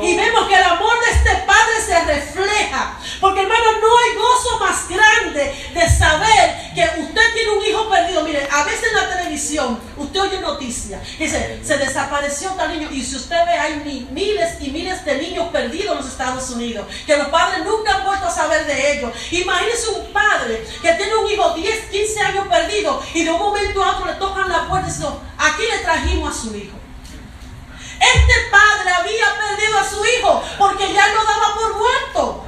Y vemos que el amor de este padre se refleja, porque hermano, no hay gozo más grande de saber que usted tiene un hijo perdido. Mire, a veces en la televisión usted oye noticias, dice, se desapareció tal niño, y si usted ve, hay miles y miles de niños perdidos en los Estados Unidos, que los padres nunca han vuelto a saber de ellos. Imagínese un padre que tiene un hijo 10, 15 años perdido, y de un momento a otro le tocan la puerta y dicen, aquí le trajimos a su hijo. Este padre había perdido a su hijo porque ya lo daba por muerto.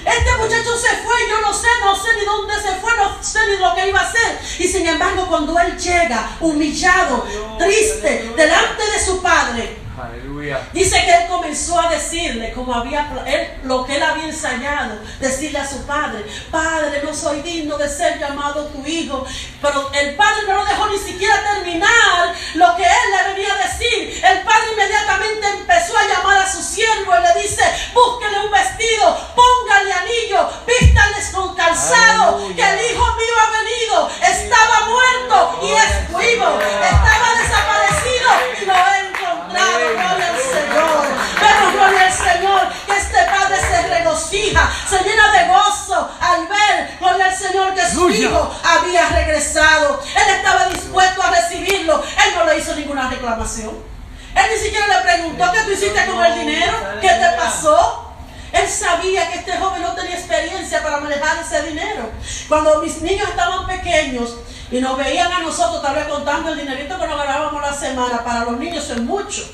Este muchacho se fue, yo no sé ni dónde se fue, no sé ni lo que iba a hacer. Y sin embargo, cuando él llega humillado, triste, delante de su padre, aleluya, dice que él comenzó a decirle, como lo que él había ensayado, decirle a su padre, padre, no soy digno de ser llamado tu hijo. Pero el padre no lo dejó ni siquiera terminar lo que él le venía a decir. El padre inmediatamente empezó a llamar a su siervo y le dice, búsquele un vestido, póngale anillo, vístales con calzado, aleluya, que el hijo mío ha venido, estaba muerto y es vivo, estaba desaparecido y lo he encontrado. Gloria al Señor. Pero gloria al Señor, que este padre se regocija, se llena de gozo al ver, gloria al Señor, que su hijo había regresado. Él estaba dispuesto a recibirlo. Él no le hizo ninguna reclamación. Él ni siquiera le preguntó, ¿qué tú hiciste con el dinero? ¿Qué te pasó? Él sabía que este joven no tenía experiencia para manejar ese dinero. Cuando mis niños estaban pequeños y nos veían a nosotros, tal vez contando el dinerito que nos ganábamos la semana, para los niños es mucho.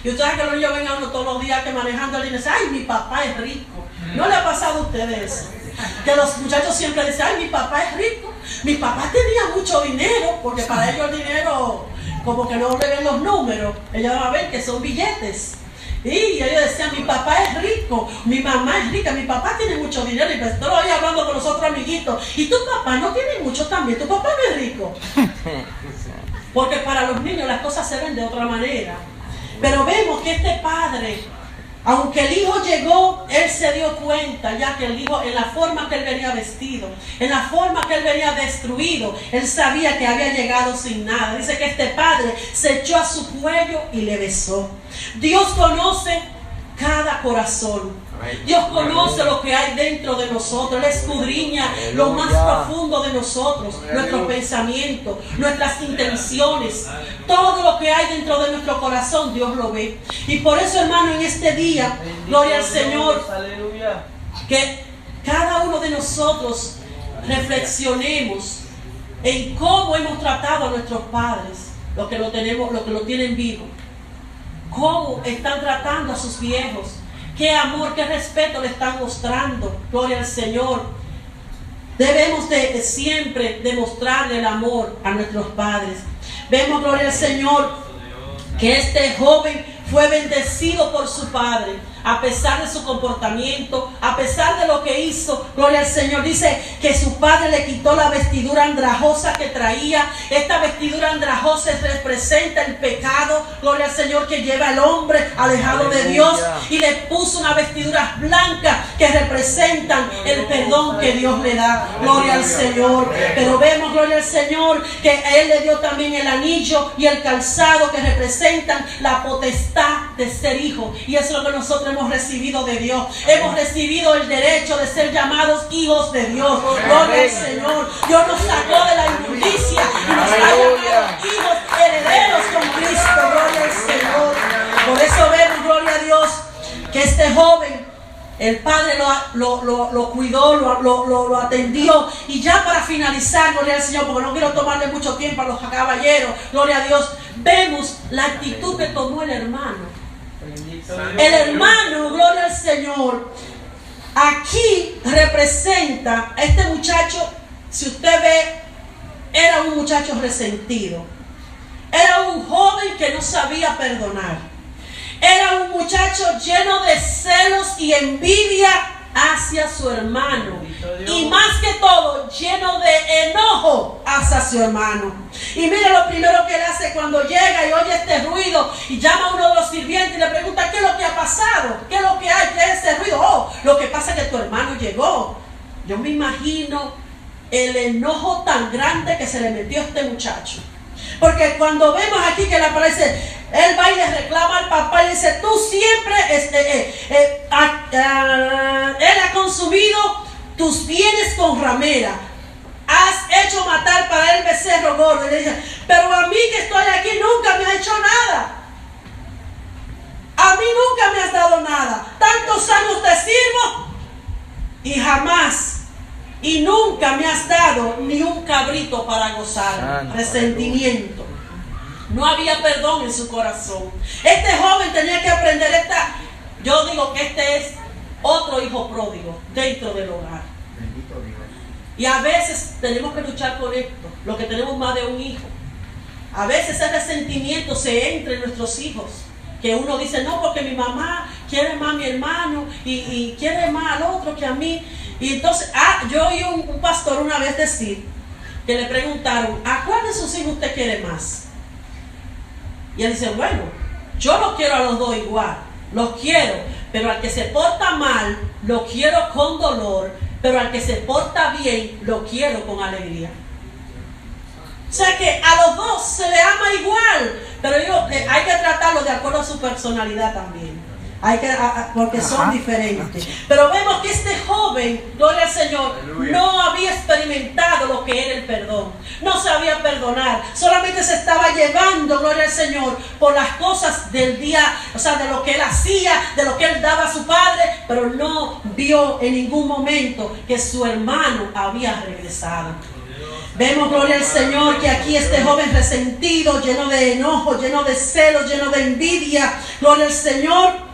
Y ustedes saben que los niños ven a uno todos los días que manejando el dinero, dicen, ay, mi papá es rico. ¿No le ha pasado a ustedes eso? Que los muchachos siempre dicen, ay, mi papá es rico. Mi papá tenía mucho dinero, porque para ellos el dinero, como que no le ven los números, ellos van a ver que son billetes. Y ellos decían, mi papá es rico, mi mamá es rica, mi papá tiene mucho dinero. Y pues, todo lo hablando con los otros amiguitos. Y tu papá no tiene mucho también, tu papá no es rico. Porque para los niños las cosas se ven de otra manera. Pero vemos que este padre, aunque el hijo llegó, él se dio cuenta ya que el hijo, en la forma que él venía vestido, en la forma que él venía destruido, él sabía que había llegado sin nada. Dice que este padre se echó a su cuello y le besó. Dios conoce cada corazón. Dios conoce lo que hay dentro de nosotros. Él escudriña lo más profundo de nosotros, nuestros pensamientos, nuestras intenciones, todo lo que hay dentro de nuestro corazón. Dios lo ve. Y por eso, hermano, en este día, gloria al Señor, que cada uno de nosotros reflexionemos en cómo hemos tratado a nuestros padres, los que lo tienen vivo. Cómo están tratando a sus viejos. Qué amor, qué respeto le están mostrando. Gloria al Señor. Debemos de siempre demostrarle el amor a nuestros padres. Vemos, gloria al Señor, que este joven fue bendecido por su padre, a pesar de su comportamiento, a pesar de lo que hizo. Gloria al Señor. Dice que su padre le quitó la vestidura andrajosa que traía. Esta vestidura andrajosa representa el pecado, gloria al Señor, que lleva al hombre alejado de Dios, y le puso unas vestiduras blancas que representan el perdón que Dios le da. Gloria al Señor. Pero vemos, gloria al Señor, que a él le dio también el anillo y el calzado que representan la potestad de ser hijo. Y eso es lo que nosotros hemos recibido de Dios. Hemos recibido el derecho de ser llamados hijos de Dios. Gloria al Señor. Dios nos sacó de la inmundicia y nos ha llamado hijos herederos con Cristo. Gloria al Señor. Por eso vemos, gloria a Dios, que este joven, el padre lo cuidó, lo atendió. Y ya para finalizar, gloria al Señor, porque no quiero tomarle mucho tiempo a los caballeros, gloria a Dios, vemos la actitud que tomó el hermano. El hermano, gloria al Señor, aquí representa a este muchacho. Si usted ve, era un muchacho resentido. Era un joven que no sabía perdonar. Era un muchacho lleno de celos y envidia hacia su hermano. Y más que todo, lleno de enojo hacia su hermano. Y mire lo primero que él hace cuando llega y oye este ruido y llama a uno de los sirvientes y le pregunta: ¿qué es lo que ha pasado? ¿Qué es lo que hay? ¿Qué es ese ruido? Oh, lo que pasa es que tu hermano llegó. Yo me imagino el enojo tan grande que se le metió a este muchacho. Porque cuando vemos aquí que le aparece, él va y le reclama al papá y dice: tú siempre, él ha consumido tus bienes con ramera, has hecho matar para él becerro gordo. Y le dice: pero a mí que estoy aquí nunca me ha hecho nada. A mí nunca me has dado nada. Tantos años te sirvo y jamás y nunca me has dado ni un cabrito para gozar. Resentimiento. No había perdón en su corazón. Este joven tenía que aprender yo digo que este es otro hijo pródigo dentro del hogar. Y a veces tenemos que luchar por esto, los que tenemos más de un hijo. A veces ese resentimiento se entra en nuestros hijos, que uno dice: no, porque mi mamá quiere más a mi hermano y quiere más al otro que a mí. Y entonces, yo oí un pastor una vez decir, que le preguntaron: ¿a cuál de sus hijos usted quiere más? Y él dice: bueno, yo los quiero a los dos igual, los quiero, pero al que se porta mal, lo quiero con dolor, pero al que se porta bien, lo quiero con alegría. O sea que a los dos se le ama igual, pero hay que tratarlo de acuerdo a su personalidad también. Porque son diferentes. Pero vemos que este joven, gloria al Señor, no había experimentado lo que era el perdón. No sabía perdonar. Solamente se estaba llevando, gloria al Señor, por las cosas del día, o sea, de lo que él hacía, de lo que él daba a su padre, pero no vio en ningún momento que su hermano había regresado. Vemos, gloria al Señor, que aquí este joven resentido, lleno de enojo, lleno de celos, lleno de envidia, gloria al Señor,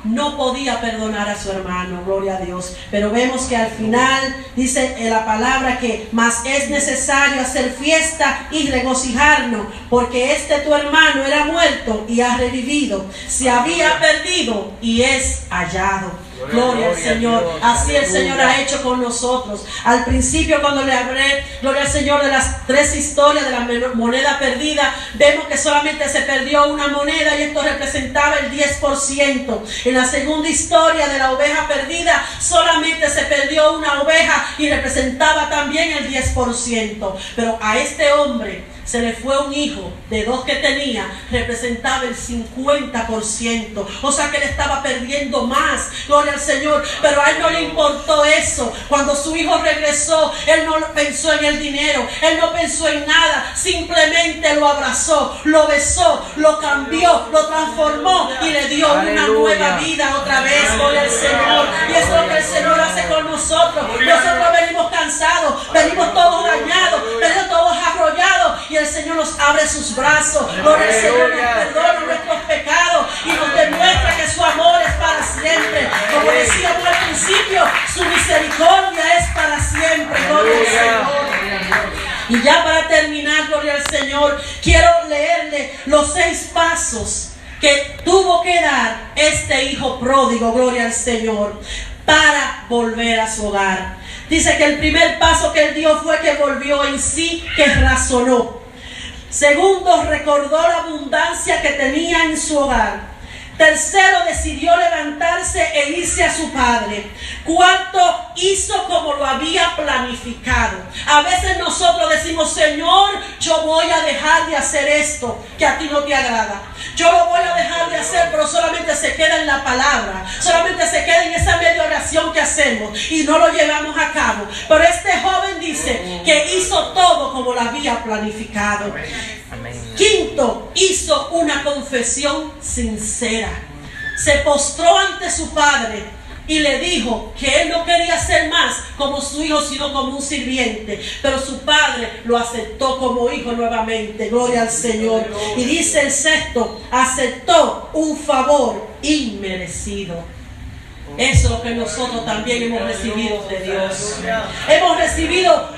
no podía perdonar a su hermano, gloria a Dios. Pero vemos que al final dice la palabra que más es necesario hacer fiesta y regocijarnos, porque tu hermano era muerto y ha revivido, se había perdido y es hallado. Gloria al Señor. Así el Señor ha hecho con nosotros. Al principio, cuando le hablé, gloria al Señor, de las 3 historias de la moneda perdida, vemos que solamente se perdió una moneda y esto representaba el 10%. En la segunda historia de la oveja perdida, solamente se perdió una oveja y representaba también el 10%. Pero a este hombre se le fue un hijo de 2 que tenía, representaba el 50%. O sea que él estaba perdiendo más, gloria al Señor. Pero a él no le importó eso. Cuando su hijo regresó, él no pensó en el dinero, él no pensó en nada, simplemente lo abrazó, lo besó, lo cambió, lo transformó y le dio una nueva vida otra vez, gloria al Señor. Y eso es lo que el Señor hace con nosotros. Nosotros venimos cansados, venimos todos dañados, venimos todos arrollados, y el Señor nos abre sus brazos, gloria al Señor, nos perdona nuestros pecados y nos demuestra que su amor es para siempre. Como decíamos al principio, su misericordia es para siempre, gloria al Señor. Y ya para terminar, gloria al Señor, quiero leerle los 6 pasos que tuvo que dar este hijo pródigo, gloria al Señor, para volver a su hogar. Dice que el primer paso que él dio fue que volvió en sí, que razonó. Segundo, recordó la abundancia que tenía en su hogar. Tercero, decidió levantarse e irse a su padre. Cuarto, hizo como lo había planificado. A veces nosotros decimos: Señor, yo voy a dejar de hacer esto que a ti no te agrada. Yo lo voy a dejar de hacer, pero solamente se queda en la palabra. Solamente se queda en esa media oración que hacemos y no lo llevamos a cabo. Pero este joven dice que hizo todo como lo había planificado. Quinto, hizo una confesión sincera. Se postró ante su padre y le dijo que él no quería ser más como su hijo, sino como un sirviente. Pero su padre lo aceptó como hijo nuevamente, gloria al Señor. Y dice el sexto, aceptó un favor inmerecido. Eso es lo que nosotros también hemos recibido de Dios. Hemos recibido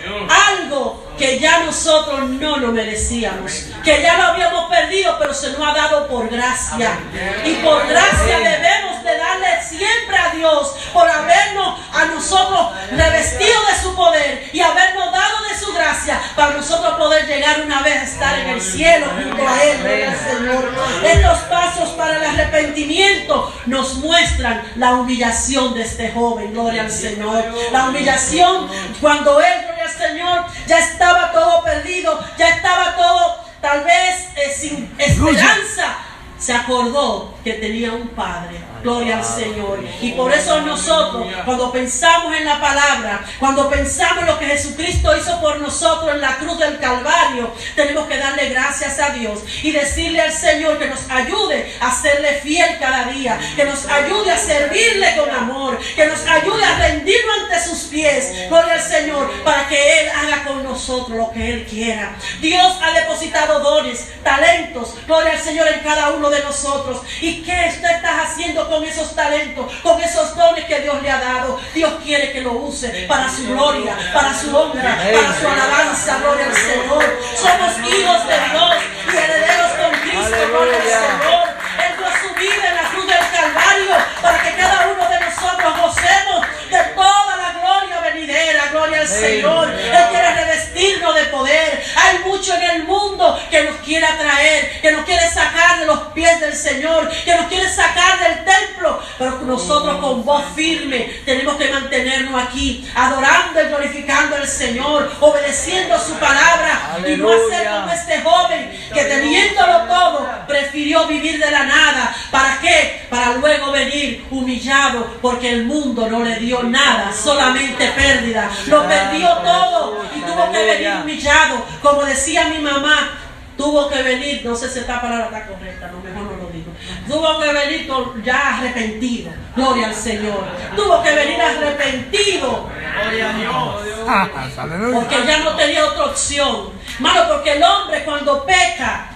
algo que ya nosotros no nos merecíamos, que ya lo habíamos perdido, pero se nos ha dado por gracia. Y por gracia debemos de darle siempre a Dios por habernos a nosotros revestido de su poder y habernos dado de su gracia para nosotros poder llegar una vez a estar en el cielo junto a Él, gloria al Señor. Estos pasos para el arrepentimiento nos muestran la humillación de este joven, gloria al Señor. La humillación cuando Él, gloria al Señor, ya estaba todo perdido, ya estaba todo tal vez sin esperanza. Se acordó que tenía un padre, gloria al Señor. Y por eso nosotros, cuando pensamos en la palabra, cuando pensamos en lo que Jesucristo hizo por nosotros en la cruz del Calvario, tenemos que darle gracias a Dios y decirle al Señor que nos ayude a serle fiel cada día, que nos ayude a servirle con amor, que nos ayude a rendirnos ante sus pies, gloria al Señor, para que Él haga con nosotros lo que Él quiera. Dios ha depositado dones, talentos, gloria al Señor, en cada uno de nosotros. ¿Y qué usted está haciendo con esos talentos, con esos dones que Dios le ha dado? Dios quiere que lo use para su gloria, para su honra, para su alabanza, gloria al Señor. Somos hijos de Dios y herederos con Cristo, gloria al Señor. Él dio su vida en la cruz del Calvario para que cada uno de nosotros gocemos de toda la gloria venidera, gloria al Señor. Él quiere revestirnos de poder. Hay mucho en el mundo que nos quiere atraer, que nos quiere sacar de los pies del Señor, que nos quiere sacar del templo, pero nosotros con voz firme tenemos que mantenernos aquí, adorando y glorificando al Señor, obedeciendo su palabra. Aleluya. Y no hacer como este joven que teniéndolo todo prefirió vivir de la nada. ¿Para qué? Para luego venir humillado porque el mundo no le dio nada, solamente pérdida. Lo perdió todo y tuvo que venir humillado. Como decía mi mamá, tuvo que venir, no sé si esta palabra está correcta, no, mejor no lo digo. Tuvo que venir ya arrepentido, gloria al Señor. Tuvo que venir arrepentido, gloria a Dios, porque ya no tenía otra opción. Hermano, porque el hombre cuando peca,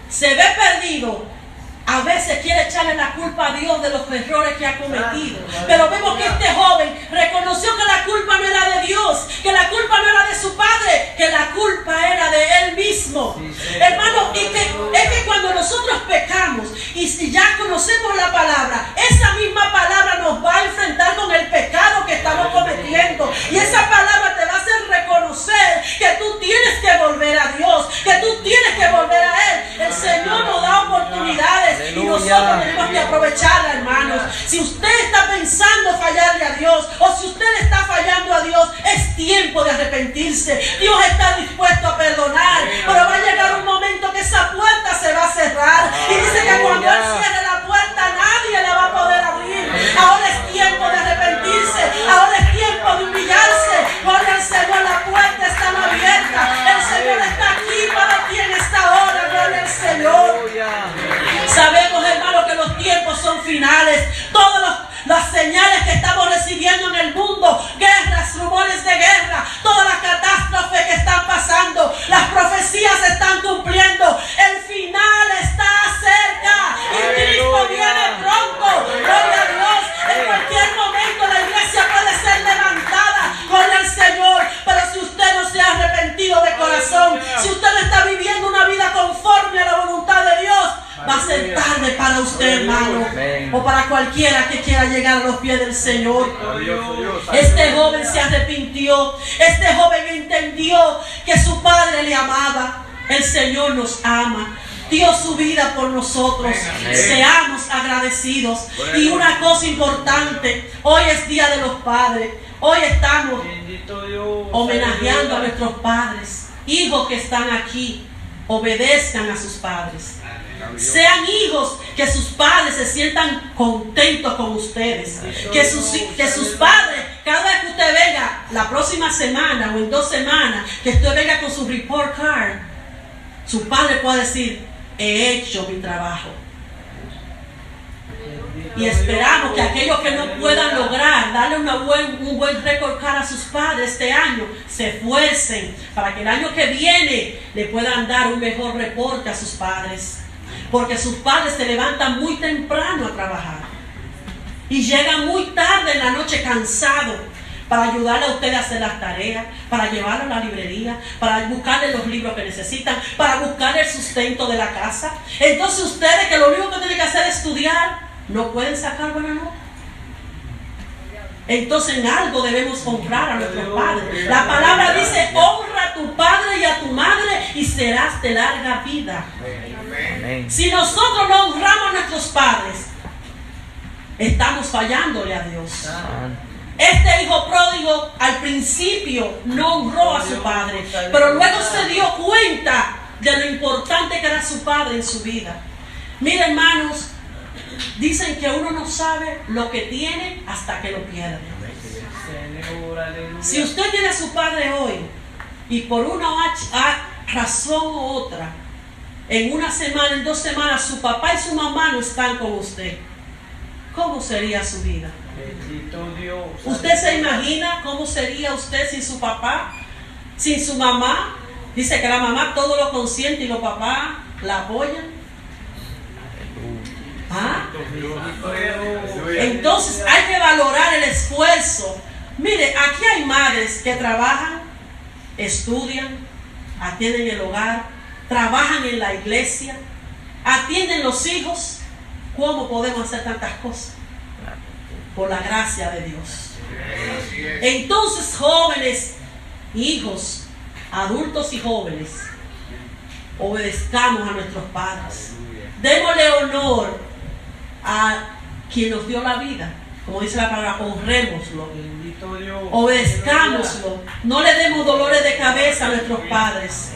se ve perdido, a veces quiere echarle la culpa a Dios de los errores que ha cometido. Pero vemos que este joven reconoció que la culpa no era de Dios, que la culpa no era de su padre, que la culpa era de él mismo. Hermano, y que es que cuando nosotros pecamos y si ya conocemos la palabra, esa misma palabra nos va a enfrentar con el pecado que estamos cometiendo. Y esa palabra te va a hacer reconocer que tú tienes que volver a Dios, que tú tienes que volver a Él. El Señor nos da oportunidades. Y nosotros tenemos que aprovecharla, hermanos. Si usted está pensando fallarle a Dios, o si usted está fallando a Dios, es tiempo de arrepentirse. Dios está dispuesto a perdonar, pero va a para usted, hermano, o para cualquiera que quiera llegar a los pies del Señor. Este joven se arrepintió. Este joven entendió que su padre le amaba. El Señor nos ama. Dio su vida por nosotros. Seamos agradecidos. Y una cosa importante, hoy es Día de los Padres. Hoy estamos homenajeando a nuestros padres. Hijos que están aquí, obedezcan a sus padres. Sean hijos que sus padres se sientan contentos con ustedes. Que sus padres, cada vez que usted venga la próxima semana o en 2 semanas, que usted venga con su report card, su padre pueda decir: he hecho mi trabajo. Y esperamos que aquellos que no puedan lograr darle un buen record card a sus padres este año, se esfuercen para que el año que viene le puedan dar un mejor reporte a sus padres. Porque sus padres se levantan muy temprano a trabajar y llegan muy tarde en la noche cansados para ayudarle a ustedes a hacer las tareas, para llevarlo a la librería, para buscarle los libros que necesitan, para buscarle el sustento de la casa. Entonces ustedes, que lo único que tienen que hacer es estudiar, no pueden sacar buena nota. Entonces en algo debemos honrar a nuestros padres. La palabra dice: honra a tu padre y a tu madre y serás de larga vida. Si nosotros no honramos a nuestros padres, estamos fallándole a Dios. Este hijo pródigo al principio no honró a su padre, pero luego se dio cuenta de lo importante que era su padre en su vida. Miren, hermanos, dicen que uno no sabe lo que tiene hasta que lo pierde. Si usted tiene a su padre hoy y por una razón u otra, en 1 semana, en 2 semanas, su papá y su mamá no están con usted, ¿cómo sería su vida? ¿Usted se imagina cómo sería usted sin su papá, sin su mamá? Dice que la mamá todo lo consiente y los papás la apoyan. ¿Ah? Entonces hay que valorar el esfuerzo. Mire, aquí hay madres que trabajan, estudian, atienden el hogar, trabajan en la iglesia, atienden los hijos. ¿Cómo podemos hacer tantas cosas? Por la gracia de Dios. Entonces, jóvenes, hijos, adultos y jóvenes, obedezcamos a nuestros padres. Démosle honor a quien nos dio la vida. Como dice la palabra, honrémoslo, obedezcámoslo. No le demos dolores de cabeza a nuestros padres.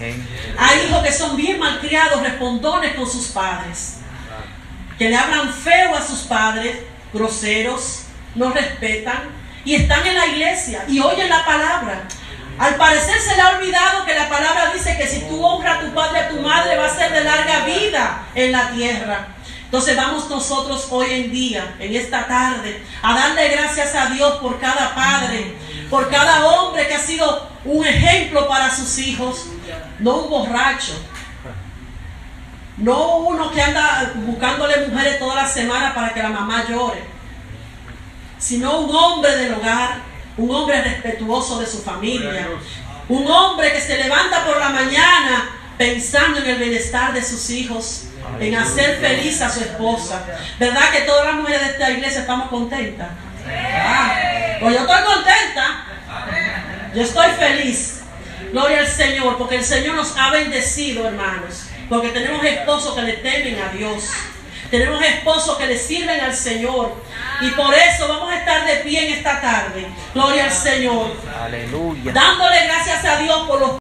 Hay hijos que son bien malcriados, respondones con sus padres, que le hablan feo a sus padres, groseros, no respetan, y están en la iglesia y oyen la palabra. Al parecer se le ha olvidado que la palabra dice que si tú honras a tu padre y a tu madre, va a ser de larga vida en la tierra. Entonces vamos nosotros hoy en día, en esta tarde, a darle gracias a Dios por cada padre, por cada hombre que ha sido un ejemplo para sus hijos. No un borracho, no uno que anda buscándole mujeres toda la semana para que la mamá llore, sino un hombre del hogar, un hombre respetuoso de su familia, un hombre que se levanta por la mañana pensando en el bienestar de sus hijos, en hacer feliz a su esposa. ¿Verdad que todas las mujeres de esta iglesia estamos contentas? Pues yo estoy contenta, yo estoy feliz. Gloria al Señor, porque el Señor nos ha bendecido, hermanos, porque tenemos esposos que le temen a Dios, tenemos esposos que le sirven al Señor, y por eso vamos a estar de pie en esta tarde. Gloria al Señor. Aleluya. Dándole gracias a Dios por los